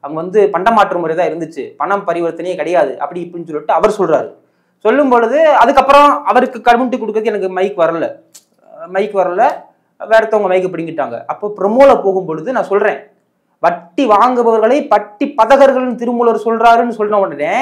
அங்க வந்து பண்டமாற்று முறை தான் இருந்துச்சு, பணம் பரிவர்த்தனையே கிடையாது அப்படி இப்படின்னு சொல்லிட்டு அவர் சொல்றாரு. சொல்லும் பொழுது அதுக்கப்புறம் அவருக்கு கமெண்ட் கொடுக்கறதுக்கு எனக்கு மைக் வரல, வேறத்தவங்க மைக்கு பிடிங்கிட்டாங்க. அப்போ ப்ரொமோல போகும் பொழுது நான் சொல்றேன், வட்டி வாங்குபவர்களை பட்டி பதகர்கள்னு திருமூலர் சொல்றாருன்னு சொன்ன உடனே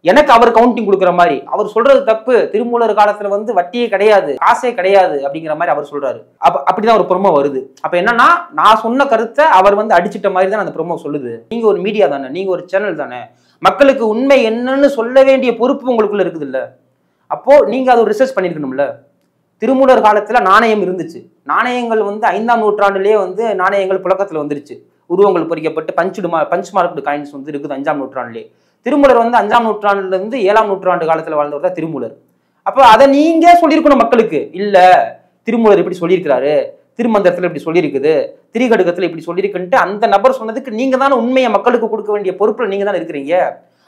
எனக்கு அவர் கவுண்டிங் கொடுக்குற மாதிரி, அவர் சொல்றது தப்பு, திருமூலர் காலத்துல வந்து வட்டியே கிடையாது, காசே கிடையாது அப்படிங்கிற மாதிரி அவர் சொல்றாரு. அப்படிதான் ஒரு ப்ரொமோ வருது. அப்ப என்னன்னா, நான் சொன்ன கருத்தை அவர் வந்து அடிச்சிட்ட மாதிரி தான் அந்த ப்ரொமோ சொல்லுது. நீங்க ஒரு மீடியா தானே, நீங்க ஒரு சேனல் தானே, மக்களுக்கு உண்மை என்னன்னு சொல்ல வேண்டிய பொறுப்பு உங்களுக்குள்ள இருக்குது இல்ல. அப்போ நீங்க அதை ரிசர்ச் பண்ணிருக்கணும்ல. திருமூலர் காலத்துல நாணயம் இருந்துச்சு. நாணயங்கள் வந்து 5ஆம் நூற்றாண்டுலேயே வந்து நாணயங்கள் புழக்கத்துல வந்துருச்சு. உருவங்கள் பொறிக்கப்பட்டு பஞ்ச் மார்க்டு காயின்ஸ் வந்து இருக்குது 5ஆம் நூற்றாண்டுலேயே. திருமூலர் வந்து 5ஆம் நூற்றாண்டுல இருந்து 7ஆம் நூற்றாண்டு காலத்துல வாழ்ந்தவர் தான் திருமூலர். அப்போ அதை நீங்க சொல்லியிருக்கணும் மக்களுக்கு. இல்ல திருமூலர் இப்படி சொல்லியிருக்கிறாரு, திருமந்திரத்துல இப்படி சொல்லியிருக்குது, திரிகடுகத்துல இப்படி சொல்லியிருக்குன்ட்டு அந்த நபர் சொன்னதுக்கு நீங்க தானே உண்மையை மக்களுக்கு கொடுக்க வேண்டிய பொறுப்புல நீங்க தானே இருக்கிறீங்க.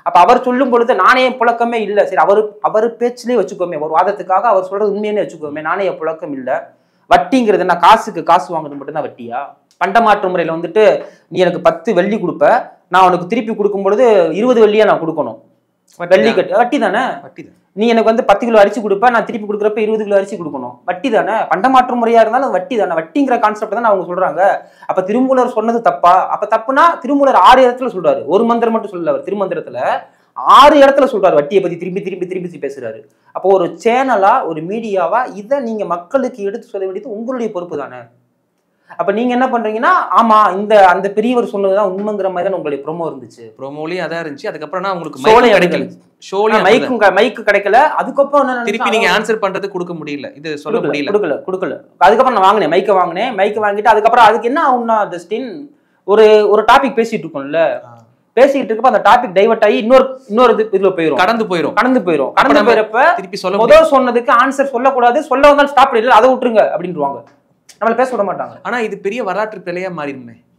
அப்ப அவர் சொல்லும் பொழுது நாணய புழக்கமே இல்லை, சரி அவர் பேச்சிலே வச்சுக்கோமே, ஒரு வாதத்துக்காக அவர் சொல்றது உண்மையே வச்சுக்கோமே, நாணய புழக்கம் இல்லை. வட்டிங்கிறது என்ன, காசுக்கு காசு வாங்குறது மட்டும்தான் வட்டியா? பண்டமாற்று முறையில வந்துட்டு நீ எனக்கு 10 வெள்ளி கொடுப்ப, நான் உனக்கு திருப்பி கொடுக்கும் பொழுது 20 வெள்ளியா நான் கொடுக்கணும். வெள்ளி கட்டு வட்டி தானே. நீ எனக்கு வந்து 10 கிலோ அரிசி கொடுப்ப, நான் திருப்பி கொடுக்குறப்ப 20 கிலோ அரிசி கொடுக்கணும். வட்டி தானே. பண்டமாற்று முறையா இருந்தாலும் வட்டி தானே. வட்டிங்கிற கான்செப்ட் தானே அவங்க சொல்றாங்க. அப்ப திருமூலர் சொன்னது தப்பா? அப்ப தப்புனா திருமூலர் 6 இடத்துல சொல்றாரு, ஒரு மந்திரம் மட்டும் சொல்லல. அவர் திருமந்திரத்துல 6 இடத்துல சொல்றாரு வட்டியை பத்தி திரும்பி பேசுறாரு. அப்போ ஒரு சேனலா ஒரு மீடியாவா இதை நீங்க மக்களுக்கு எடுத்து சொல்ல வேண்டியது உங்களுடைய பொறுப்பு தானே. அப்ப நீங்க என்ன பண்றீங்கன்னா, ஆமா அந்த பெரியவர் சொன்னதுதான் உண்மைங்கிற மாதிரி தான் உங்களுடைய ப்ரோமோ இருந்துச்சு. ப்ரோமோலயும் அதான் இருந்துச்சு. அதுக்கப்புறம் உங்களுக்கு மைக்கு கிடைக்கல. அதுக்கப்புறம் திருப்பி நீங்க ஆன்சர் பண்றது கொடுக்க முடியல, இது சொல்ல கொடுக்கல. அதுக்கப்புறம் நான் வாங்கினேன், மைக்க வாங்கிட்டு அதுக்கப்புறம் அதுக்கு என்ன ஆகும்னா, ஜஸ்டின் ஒரு டாபிக் பேசிட்டு இருக்கோம்ல, பேசிட்டு இருக்கப்ப அந்த டாபிக் டைவர்ட் ஆகி இன்னொரு இதுல போயிடும், கடந்து போயிரப்ப திருப்பி சொல்ல முதல் சொன்னதுக்கு ஆன்சர் சொல்லக்கூடாது, சொல்ல வந்தாலும் ஸ்டாப் பண்ணல, அதை விட்டுருங்க அப்படின்ட்டுருவாங்க. நம்மள பேச விட மாட்டாங்க. ஆனா இது பெரிய வரலாற்று பிழையா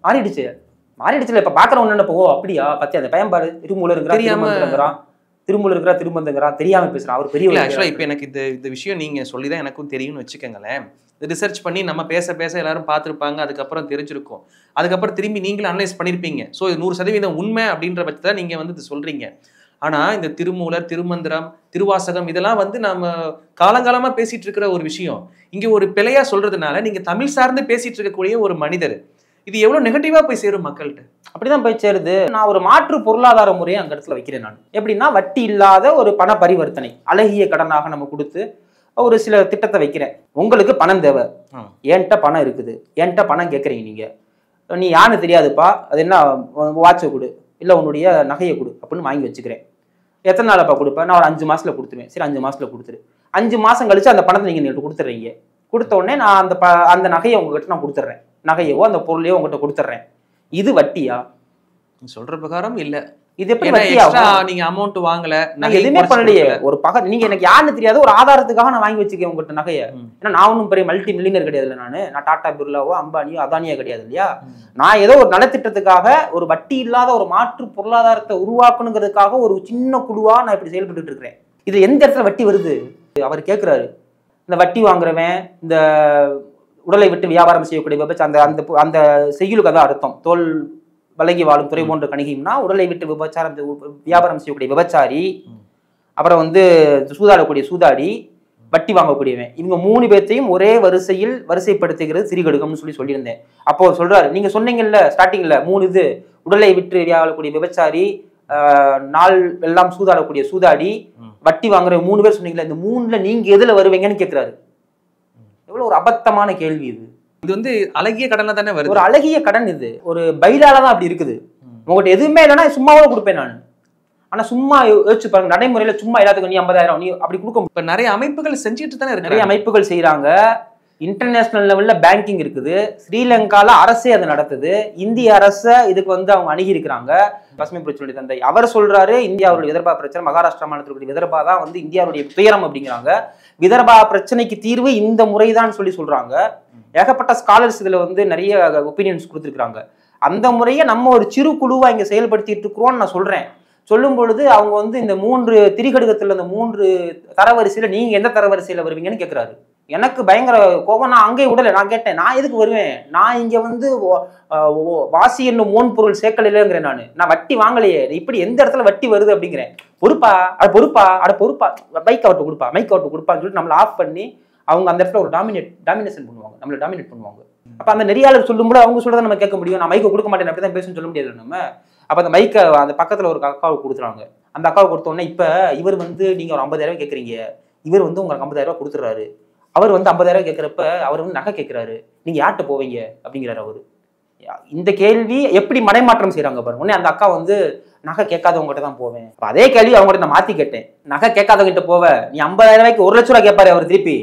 மாறிடுச்சுல. இப்ப பாக்குறவங்க என்ன, ஓ அப்படியா பத்தி அந்த பயன்பாடு திருமூலர் திருமந்தங்கிறான் தெரியாம பேசுறான். அவர் பெரிய ஆக்சுவலா இப்ப எனக்கு இந்த விஷயம் நீங்க சொல்லிதான் எனக்கும் தெரியும்னு வச்சுக்கோங்களேன். ரிசர்ச் பண்ணி நம்ம பேச எல்லாரும் பார்த்துருப்பாங்க, அதுக்கப்புறம் தெரிஞ்சிருக்கும், அதுக்கப்புறம் திரும்பி நீங்களும் அனலைஸ் பண்ணிருப்பீங்க. ஸோ 100% உண்மை அப்படின்ற பட்சத்தை நீங்க வந்து இது சொல்றீங்க. ஆனா இந்த திருமூலர், திருமந்திரம், திருவாசகம் இதெல்லாம் வந்து நம்ம காலங்காலமா பேசிட்டு இருக்கிற ஒரு விஷயம். இங்க ஒரு பிழையா சொல்றதுனால நீங்க தமிழ் சார்ந்து பேசிட்டு இருக்கக்கூடிய ஒரு மனிதர், இது எவ்வளவு நெகட்டிவா போய் சேரும் மக்கள்கிட்ட? அப்படிதான் போய் சேருது. நான் ஒரு மாற்று பொருளாதார முறையை அந்த இடத்துல வைக்கிறேன். நான் எப்படின்னா, வட்டி இல்லாத ஒரு பண பரிவர்த்தனை அழகிய கடனாக நம்ம கொடுத்து ஒரு சில திட்டத்தை வைக்கிறேன். உங்களுக்கு பணம் தேவை, என்கிட்ட பணம் இருக்குது, என்கிட்ட பணம் கேட்குறீங்க, நீ யான்னு தெரியாதுப்பா, அது என்ன வாட்சை கொடு, இல்லை உன்னுடைய நகையை கொடு அப்படின்னு வாங்கி வச்சுக்கிறேன். எத்தனை நாளப்பா கொடுப்பேன்? நான் ஒரு 5 மாசத்துல கொடுத்துருவேன். சரி 5 மாசத்துல கொடுத்துரு. 5 மாசம் கழிச்சு அந்த பணத்தை நீங்க கொடுத்துட்றீங்க. கொடுத்த உடனே நான் அந்த நகையை உங்ககிட்ட நான் கொடுத்துட்றேன், நகையவோ அந்த பொருளையோ உங்ககிட்ட கொடுத்துட்றேன். இது வட்டியா? சொல்ற பிரகாரம் இல்ல. இது எப்படி வட்டியா? நீங்க அமௌண்ட் வாங்கல, நான் எதுவுமே பண்ணலையே. ஒரு நீங்க எனக்கு யாருன்னு தெரியாது, ஒரு ஆதாரத்துக்காக நான் வாங்கி வச்சுக்கேன் உங்ககிட்ட நகையை. ஏன்னா நான் ஒன்றும் பெரிய மல்டி மில்லியனர் கிடையாது. நான் டாடா பிர்லாவோ அம்பானியோ அதானியோ கிடையாது இல்லையா. நான் ஏதோ ஒரு நலத்திட்டத்துக்காக ஒரு வட்டி இல்லாத ஒரு மாற்று பொருளாதாரத்தை உருவாக்கணுங்கிறதுக்காக ஒரு சின்ன குழுவா நான் இப்படி செயல்பட்டு இருக்கிறேன். இது எந்த இடத்துல வட்டி வருது? அவர் கேட்கிறாரு, இந்த வட்டி வாங்குறவன் இந்த உடலை விட்டு வியாபாரம் செய்யக்கூடிய விபச்சாரம், அந்த அந்த செய்யுளுக்கு அதான் அர்த்தம். தோல் வழங்கி வாழும் துறை போன்ற கணிகைன்னா உடலை விட்டு வியாபாரம் செய்யக்கூடிய விபச்சாரி, அப்புறம் வந்து சூதாடக்கூடிய சூதாடி, வட்டி வாங்கக்கூடியவன், இவங்க 3 பேர்த்தையும் ஒரே வரிசையில் வரிசைப்படுத்துகிறது திரிகடுகம்னு சொல்லியிருந்தேன். அப்போ சொல்றாரு, நீங்க சொன்னீங்கல்ல ஸ்டார்டிங்ல 3 இது, உடலை விட்டு வாழக்கூடிய விபச்சாரி, நாள் எல்லாம் சூதாடக்கூடிய சூதாடி, வட்டி வாங்குற 3 பேர் சொன்னீங்களா, இந்த 3ல நீங்க எதுல வருவீங்கன்னு கேட்கிறாரு. எவ்வளவு ஒரு அபத்தமான கேள்வி இது. இது வந்து அழகிய கடன்ல தானே வருது. ஒரு அழகிய கடன் இது, ஒரு பைலால தான் அப்படி இருக்குது. உங்கள்கிட்ட எதுவுமே இல்லைன்னா சும்மாவே கொடுப்பேன் நான். ஆனா சும்மா யோசிச்சு பாருங்க, நடைமுறையில சும்மா எல்லாத்துக்கும் நீ 50,000 நீ அப்படி கொடுக்க. இப்ப நிறைய அமைப்புகள் செஞ்சுட்டு தானே இருக்கு, நிறைய அமைப்புகள் செய்யறாங்க. இன்டர்நேஷனல் லெவல்ல பேங்கிங் இருக்குது. ஸ்ரீலங்கால அரசே அதை நடத்துது. இந்திய அரசை இதுக்கு வந்து அவங்க அணுகி இருக்கிறாங்க. பசுமை புரட்சியுடைய தந்தை அவர் சொல்றாரு, இந்தியாவுடைய விதர்பா பிரச்சனை, மகாராஷ்டிரா மாநிலத்தினுடைய விதர்பா தான் வந்து இந்தியாவுடைய துயரம் அப்படிங்கிறாங்க. விதர்பா பிரச்சனைக்கு தீர்வு இந்த முறைதான் சொல்றாங்க. ஏகப்பட்ட ஸ்காலர்ஸ் இதுல வந்து நிறைய ஒப்பீனியன்ஸ் கொடுத்துருக்காங்க. அந்த முறையை நம்ம ஒரு சிறு குழுவா இங்க செயல்படுத்திட்டு இருக்கிறோம்னு நான் சொல்றேன். சொல்லும் பொழுது அவங்க வந்து இந்த 3 திரிகடுகத்துல இந்த 3 தரவரிசையில நீங்க எந்த தரவரிசையில வருவீங்கன்னு கேட்கிறாரு. எனக்கு பயங்கர கோபம். நான் அங்கே விடலை. நான் கேட்டேன், நான் எதுக்கு வருவேன்? நான் இங்க வந்து வாசி என்னும் ஓன் பொருள் சேர்க்கலைங்கிறேன். நான் வட்டி வாங்கலையே, இப்படி எந்த இடத்துல வட்டி வருது அப்படிங்கிறேன். பொறுப்பா மைக் அவுட் கொடுப்பான்னு சொல்லிட்டு நம்மளை ஆஃப் பண்ணி அவங்க அந்த இடத்துல ஒரு டாமினேஷன் பண்ணுவாங்க, நம்மளை டாமினேட் பண்ணுவாங்க. அப்ப அந்த நெறியாளர் சொல்லும்போது அவங்க சொல்றதை நம்ம கேட்க முடியும். நான் மைக்கை கொடுக்க மாட்டேன் அப்படிதான் பேசணும்னு சொல்ல முடியாது நம்ம. அப்ப அந்த மைக்கை அந்த பக்கத்துல ஒரு அக்காவுக்கு கொடுத்துறாங்க. அந்த அக்காவுக்கு கொடுத்தோடனே இப்ப இவர் வந்து நீங்க ஒரு 50,000 கேட்குறீங்க, இவர் வந்து உங்களுக்கு 50,000 கொடுத்துறாரு. அவர் வந்து 50,000 கேட்கிறப்ப அவர் வந்து நகை கேட்கிறாரு, நீங்க யார்கிட்ட போவீங்க அப்படிங்கிறாரு அவரு. இந்த கேள்வி எப்படி மடைமாற்றம் செய்யறாங்க பாருங்க. உடனே அந்த அக்கா வந்து நகை கேட்காதவங்ககிட்ட தான் போவேன். அதே கேள்வி அவங்ககிட்ட நான் மாத்தி கேட்டேன், நகை கேட்காதவங்கிட்ட போவ, நீ 50,000 ரூபாய்க்கு 1 லட்ச ரூபாய் கேட்பாரு அவர் திருப்பி,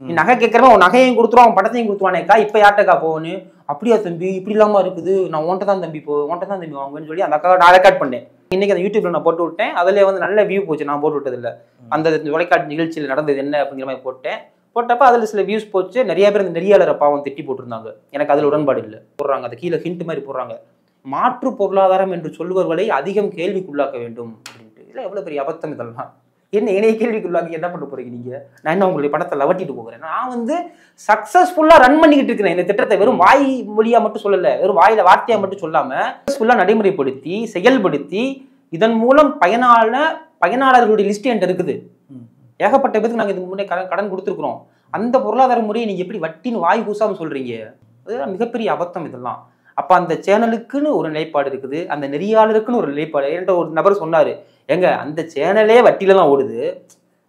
நீ நகை கேட்கறவன் உன் நகையும் கொடுத்துருவான் பணத்தையும் கொடுத்துருவானேக்கா இப்ப யார்ட்டக்கா போகணும் அப்படியா தம்பி இப்படி இல்லாம இருக்குது நான் உன்ட்ட தான் தம்பி உன்ட்ட தான் தம்பி வாங்குன்னு சொல்லி அந்த அக்கா நான் ரெக்கார்ட் பண்ணேன். இன்னைக்கு அந்த யூடியூப்ல நான் போட்டு விட்டேன். அதுல வந்து நல்ல வியூ போச்சு. நான் போட்டு விட்டது இல்ல, அந்த தொலைக்காட்சி நிகழ்ச்சியில் நடந்தது என்ன அப்படிங்கிற மாதிரி போட்டேன். போட்டப்ப அதுல சில வியூஸ் போச்சு. நிறைய பேர் இந்த நெறியாளரை பாவம் திட்டி போட்டிருந்தாங்க. எனக்கு அதுல உடன்பாடு இல்லை போடுறாங்க. அது கீழே ஹிண்ட் மாதிரி போடுறாங்க, மாற்று பொருளாதாரம் என்று சொல்பவர்களை அதிகம் கேள்விக்குள்ளாக்க வேண்டும் அப்படின்ட்டு. இல்லை எவ்வளவு பெரிய அபத்தம் இதெல்லாம். என்ன என்னைய கேள்விக்குள்ளாக்கி என்ன பண்ண போறீங்க நீங்க? நான் என்ன உங்களுடைய பணத்தை லவட்டிட்டு போகிறேன்? நான் வந்து சக்சஸ்ஃபுல்லா ரன் பண்ணிக்கிட்டு இருக்கிறேன் இந்த திட்டத்தை. வெறும் வாய் மொழியா மட்டும் சொல்லல, வெறும் வாயில வார்த்தையா மட்டும் சொல்லாம சக்சஸ்ஃபுல்லா நடைமுறைப்படுத்தி செயல்படுத்தி இதன் மூலம் பயனாளர்களுடைய லிஸ்ட் என்கிட்ட இருக்குது. ஏகப்பட்ட பேருக்கு நாங்கள் இதுக்கு முன்னே கடன் கொடுத்துருக்குறோம். அந்த பொருளாதார முறையை நீங்க எப்படி வட்டின்னு வாய் கூசாம சொல்றீங்க? அதுதான் மிகப்பெரிய அபத்தம் இதெல்லாம். அப்ப அந்த சேனலுக்குன்னு ஒரு நிலைப்பாடு இருக்குது, அந்த நெறியாளருக்குன்னு ஒரு நிலைப்பாடு. என்கிட்ட ஒரு நபர் சொன்னாரு, எங்க அந்த சேனலே வட்டியில தான் ஓடுது,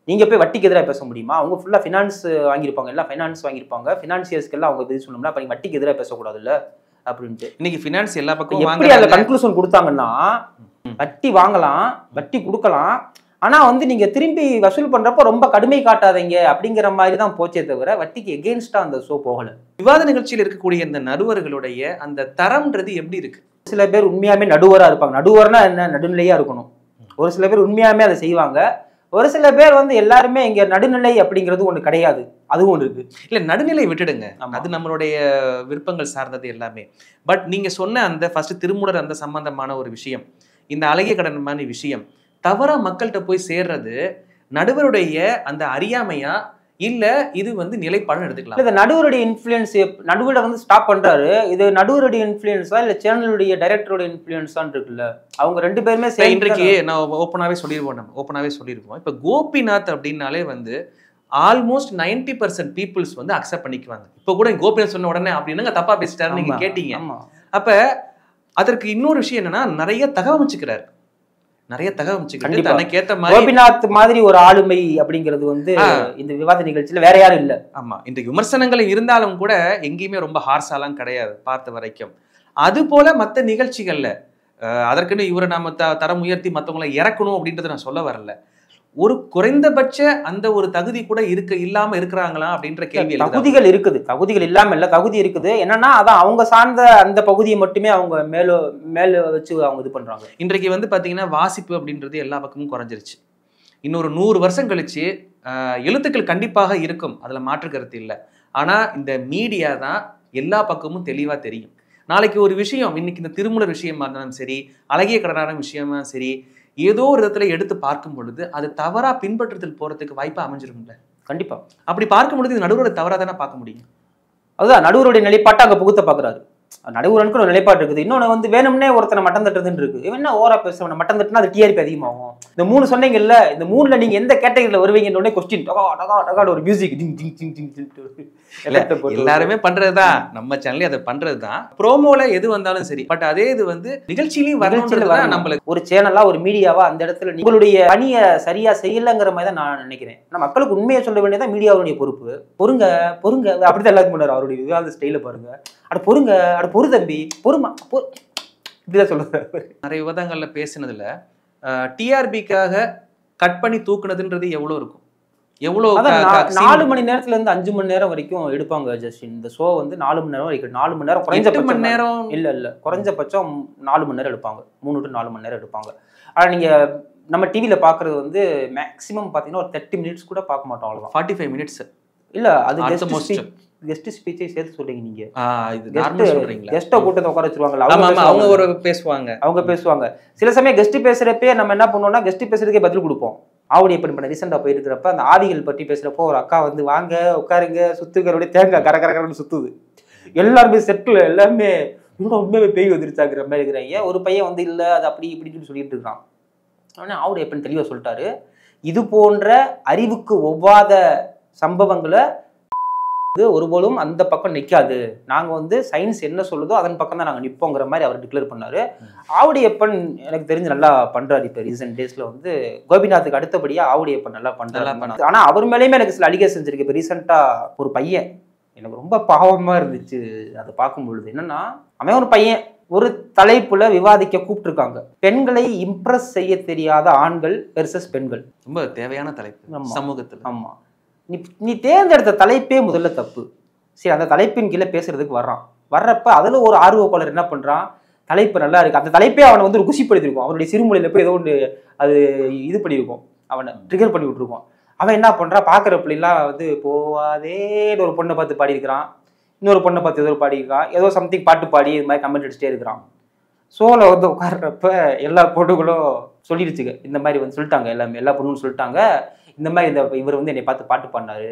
நீங்க போய் வட்டிக்கு எதிராக பேச முடியுமா? அவங்க ஃபுல்லா ஃபினான்ஸ் வாங்கியிருப்பாங்க, எல்லாம் ஃபைனான்ஸ் வாங்கியிருப்பாங்க, ஃபினான்சியர்ஸ்க்கு எல்லாம் அவங்க இது சொல்லணும்னா அப்ப நீங்க வட்டிக்கு எதிராக பேசக்கூடாதுல்ல அப்படின்ட்டு. இன்னைக்கு ஃபினான்ஸ் எல்லா பக்கமும் எப்படி அதுல கன்க்ளூஷன் கொடுத்தாங்கன்னா, வட்டி வாங்கலாம், வட்டி கொடுக்கலாம், ஆனா வந்து நீங்க திரும்பி வசூல் பண்றப்ப ரொம்ப கடுமை காட்டாதீங்க அப்படிங்கிற மாதிரி தான் போச்சே தவிர வட்டிக்கு எகெயின்ஸ்டா அந்த ஷோ போகல. விவாத நிகழ்ச்சியில் இருக்கக்கூடிய இந்த நடுவர்களுடைய அந்த தரம்ன்றது எப்படி இருக்கு? சில பேர் உண்மையாமே நடுவரா இருப்பாங்க. நடுவர்னா என்ன? நடுநிலையா இருக்கணும். ஒரு சில பேர் உண்மையாமே அதை செய்வாங்க. ஒரு சில பேர் வந்து எல்லாருமே இங்க நடுநிலை அப்படிங்கிறது ஒண்ணு கிடையாது, அதுவும் ஒண்ணு இருக்கு. இல்ல நடுநிலை விட்டுடுங்க, அது நம்மளுடைய விருப்பங்கள் சார்ந்தது எல்லாமே. பட் நீங்க சொன்ன அந்த ஃபர்ஸ்ட் திருமூலர் அந்த சம்பந்தமான ஒரு விஷயம், இந்த அழகிய கடன் மாதிரி விஷயம் தவறா மக்கள்கிட்ட போய் சேர்றது நடுவருடைய அந்த அறியாமையா இல்ல இது வந்து நிலைப்பாடுன்னு எடுத்துக்கலாம்? இந்த நடுவருடைய இன்ஃப்ளூயன்ஸ் நடுவரை வந்து ஸ்டாப் பண்றாரு. இது நடுவருடைய இன்ஃப்ளூயன்ஸா இல்ல சேனலுடைய டைரக்டரோட இன்ஃப்ளூயன்ஸான்னு இருக்குல்ல. அவங்க ரெண்டு பேருமே இன்றைக்கு நான் ஓப்பனாவே சொல்லிருப்போம். இப்ப கோபிநாத் அப்படின்னாலே வந்து ஆல்மோஸ்ட் 90% பீப்புள்ஸ் வந்து அக்செப்ட் பண்ணிக்குவாங்க. இப்ப கூட கோபிநாத் சொன்ன உடனே அப்படின்னா தப்பா பேசிட்டாரு நீங்க கேட்டீங்க. அப்ப அதற்கு இன்னொரு விஷயம் என்னன்னா, நிறைய தகவமைச்சுக்கிறாரு, கோபிநாத் மாதிரி ஒரு ஆளுமை அப்படிங்கிறது வந்து இந்த விவாத நிகழ்ச்சியில வேற யாரும் இல்ல. ஆமா, இந்த விமர்சனங்கள் இருந்தாலும் கூட எங்கேயுமே ரொம்ப ஹார்ஸாலாம் கிடையாது பார்த்த வரைக்கும். அது போல மற்ற நிகழ்ச்சிகள்ல அதற்குன்னு இவரை நாம தரம் உயர்த்தி மற்றவங்களை இறக்கணும் அப்படின்றத நான் சொல்ல வரல. ஒரு குறைந்தபட்ச அந்த ஒரு தகுதி கூட இல்லாம இருக்கிறாங்களா அப்படின்ற கேள்வி. தகுதிகள் இருக்குது, தகுதிகள் இல்லாம இல்ல, தகுதி இருக்குது. என்னன்னா அதான் அவங்க சார்ந்த அந்த பகுதியை மட்டுமே அவங்க மேல வச்சு அவங்க இது பண்றாங்க. இன்றைக்கு வந்து பாத்தீங்கன்னா வாசிப்பு அப்படின்றது எல்லா பக்கமும் குறைஞ்சிருச்சு. இன்னொரு 100 வருஷம் கழிச்சு எழுத்துக்கள் கண்டிப்பாக இருக்கும், அதுல மாற்று கருத்து இல்லை. ஆனா இந்த மீடியா தான் எல்லா பக்கமும் தெளிவா தெரியும். நாளைக்கு ஒரு விஷயம், இன்னைக்கு இந்த திருமூலர் விஷயமா இருந்தாலும் சரி, அழகிய கடனான விஷயமா சரி, ஏதோ ஒரு இடத்துல எடுத்து பார்க்கும் பொழுது அது தவறா பின்பற்றத்தில் போறதுக்கு வாய்ப்பா அமைஞ்சிருக்கும்ல. கண்டிப்பா அப்படி பார்க்கும் பொழுது இது நடுவரோட தவறா தானே பார்க்க முடியும். அதுதான் நடுவருடைய நிலைப்பாட்டை அங்க புகுத்த பாக்குறாரு. நடுவரனுக்கு ஒரு நிலைப்பாடு இருக்குது. இன்னொன்னு வந்து வேணும்னே ஒருத்தனை மட்டம் தட்டுறதுன்னு இருக்கு. என்ன ஓரா பேசுறவன மட்டம் தட்டுனா அது டிஆர்பி அதிகமாகும். இந்த 3 சொன்னீங்கல்ல, இந்த 3ல நீங்க எந்த கேட்டகரியில வருவீங்கன்னு கொஸ்டின் ஒரு மியூசிக் எல்லாருமே பண்றதுதான், நம்ம சேனல்ல அதை பண்றதுதான். ப்ரோமோல எது வந்தாலும் சரி, பட் அதே இது வந்து நிகழ்ச்சியிலையும் வரணும்ன்றதுதான் நம்மளுக்கு. ஒரு சேனலா ஒரு மீடியாவா அந்த இடத்துல உங்களுடைய பணியை சரியா செய்யலங்கிற மாதிரி தான் நான் நினைக்கிறேன். ஆனா மக்களுக்கு உண்மையை சொல்ல வேண்டியதான் மீடியாவுடைய பொறுப்பு. பொறுங்க அப்படிதான் எல்லாருக்கும் பண்ணாரு அவருடைய விவாத ஸ்டைல பாருங்க. அட பொறுங்க, அட பொறு தம்பி, பொறுமா இப்படிதான் சொல்றாரு. நிறைய விவாதங்கள்ல பேசினதுல டிஆர்பிக்காக கட் பண்ணி தூக்குனதுன்றது எவ்வளவு இருக்கும்? எவ்வளவு 4 மணி நேரத்துல இருந்து 5 மணி நேரம் வரைக்கும் எடுப்பாங்க ஜஸ்டின். இந்த ஷோ வந்து 4 மணி நேரம் வரைக்கும், 4 மணி நேரம் குறைஞ்ச மணி நேரம் இல்ல குறைஞ்சபட்சம் 4 மணி நேரம் எடுப்பாங்க, 3 to 4 மணி நேரம் எடுப்பாங்க. ஆனா நீங்க நம்ம டிவில பாக்குறது வந்து மேக்ஸிமம் பாத்தீங்கன்னா ஒரு 30 மினிட்ஸ் கூட பார்க்க மாட்டோம், அவ்வளவுதான். 45 மினிட்ஸ் இல்ல, அது கெஸ்ட் ஸ்பீச்சை சேர்த்து சொல்றீங்க நீங்க. கெஸ்ட கூட்டத்தை உட்கார வச்சிருவாங்கல்ல, அவங்க பேசுவாங்க. சில சமயம் கெஸ்ட் பேசுறப்பே நம்ம என்ன பண்ணுவோம்னா கெஸ்ட் பேசுறதுக்கே பதில் கொடுப்போம். ஆவடி எப்படி பண்ண ரீசெண்டா போயிருக்கிறப்ப அந்த ஆவிகள் பற்றி பேசுறப்போ ஒரு அக்கா வந்து வாங்க உட்காருங்க சுத்துக்கிறோட தேங்காய் கரகரன்னு சுத்துது. எல்லாருமே செட்டில் எல்லாமே உண்மையாவே பேய் வந்துருச்சாங்கிற மாதிரி இருக்கிறாங்க. ஒரு பையன் வந்து இல்ல அது அப்படி இப்படின்னு சொல்லிட்டு இருக்கான். ஆனா ஆவடி எப்படின்னு தெளிவா சொல்லிட்டாரு, இது போன்ற அறிவுக்கு ஒவ்வாத சம்பவங்களை ஒருபோதும் அந்த பக்கம் நிற்காது, நாங்க வந்து சயின்ஸ் என்ன சொல்லுதோ அதன் பக்கம் தான் நாங்க நிற்போங்கிற மாதிரி அவர் டிக்ளேர் பண்ணாரு. ஆவுடையப்பன் எனக்கு தெரிஞ்சு நல்லா பண்றாரு. இப்ப ரீசெண்ட் டேஸ்ல வந்து கோபிநாத்துக்கு அடுத்தபடியா ஆவுடையப்பன் நல்லா பண்றாரு. ஆனா அவர் மேலேயுமே எனக்கு சில அலிகேஷன்ஸ் இருக்கு. இப்ப ரீசெண்டா ஒரு பையன் எனக்கு ரொம்ப பாவமா இருந்துச்சு அதை பார்க்கும் பொழுது. என்னன்னா அவன் ஒரு பையன் ஒரு தலைப்புல விவாதிக்க கூப்பிட்டுருக்காங்க, பெண்களை இம்ப்ரெஸ் செய்ய தெரியாத ஆண்கள் வெர்சஸ் பெண்கள். ரொம்ப தேவையான தலைப்பு சமூகத்தில். ஆமா, நீ தேர்ந்தெடுத்த தலைப்பே முதல்ல தப்பு. சரி, அந்த தலைப்பின் கீழே பேசுறதுக்கு வர்றப்ப அதுல ஒரு ஆர்வப்பாளர் என்ன பண்றான், தலைப்பு நல்லா இருக்கு, அந்த தலைப்பே அவனை வந்து ஒரு குஷிப்படுத்திருக்கும், அவனுடைய சிறுமொழியில போய் ஏதோ ஒன்று அது இது பண்ணியிருக்கும், அவனை ட்ரிகர் பண்ணி விட்டுருக்கோம். அவன் என்ன பண்றான், பாக்குற பிள்ளைலாம் வந்து போவாதேன்னு ஒரு பொண்ணை பார்த்து பாடியிருக்கிறான், இன்னொரு பொண்ணை பார்த்து ஏதோ பாடியிருக்கான், ஏதோ சம்திங் பாட்டு பாடி இது மாதிரி கமெண்ட் அடிச்சுட்டே இருக்கிறான். ஷோல வந்து உட்கார்றப்ப எல்லா பொண்ணுகளும் சொல்லிடுச்சுங்க, இந்த மாதிரி வந்து சொல்லிட்டாங்க, எல்லா பொண்ணுன்னு சொல்லிட்டாங்க, இந்த மாதிரி இவர் வந்து என்னை பார்த்து பாட்டு பாடினாரு.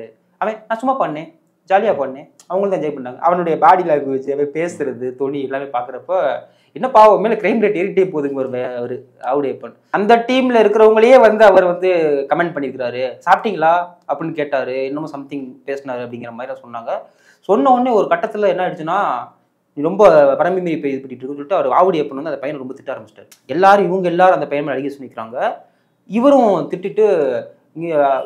நான் சும்மா பண்ணேன், ஜாலியாக பண்ணேன், அவங்களும் தான் என்ஜாய் பண்ணாங்க. அவனுடைய பாடி லாங்குவேஜ், அவன் பேசுறது, தொனி எல்லாமே பார்க்குறப்ப என்ன பாவம் மேலே கிரைம் ரேட் ஏறிட்டே போகுதுங்க அவர் ஆவுடையப்பன். அந்த டீம்ல இருக்கிறவங்களையே வந்து அவர் வந்து கமெண்ட் பண்ணியிருக்கிறாரு, சாப்பிட்டீங்களா அப்படின்னு கேட்டாரு, இன்னமும் சம்திங் பேசினாரு அப்படிங்கிற மாதிரி சொன்னாங்க. சொன்ன உடனே ஒரு கட்டத்தில் என்ன ஆயிடுச்சுன்னா, நீ ரொம்ப வரம்பி மீறி இது பண்ணிட்டு இருக்குன்னு சொல்லிட்டு அவர் ஆவுடையப்பன் வந்து அந்த பையனை ரொம்ப திட்ட ஆரம்பிச்சிட்டாரு. இவங்க எல்லாரும் அந்த பையன் அழகி சொல்லிக்கிறாங்க. இவரும் திட்டிட்டு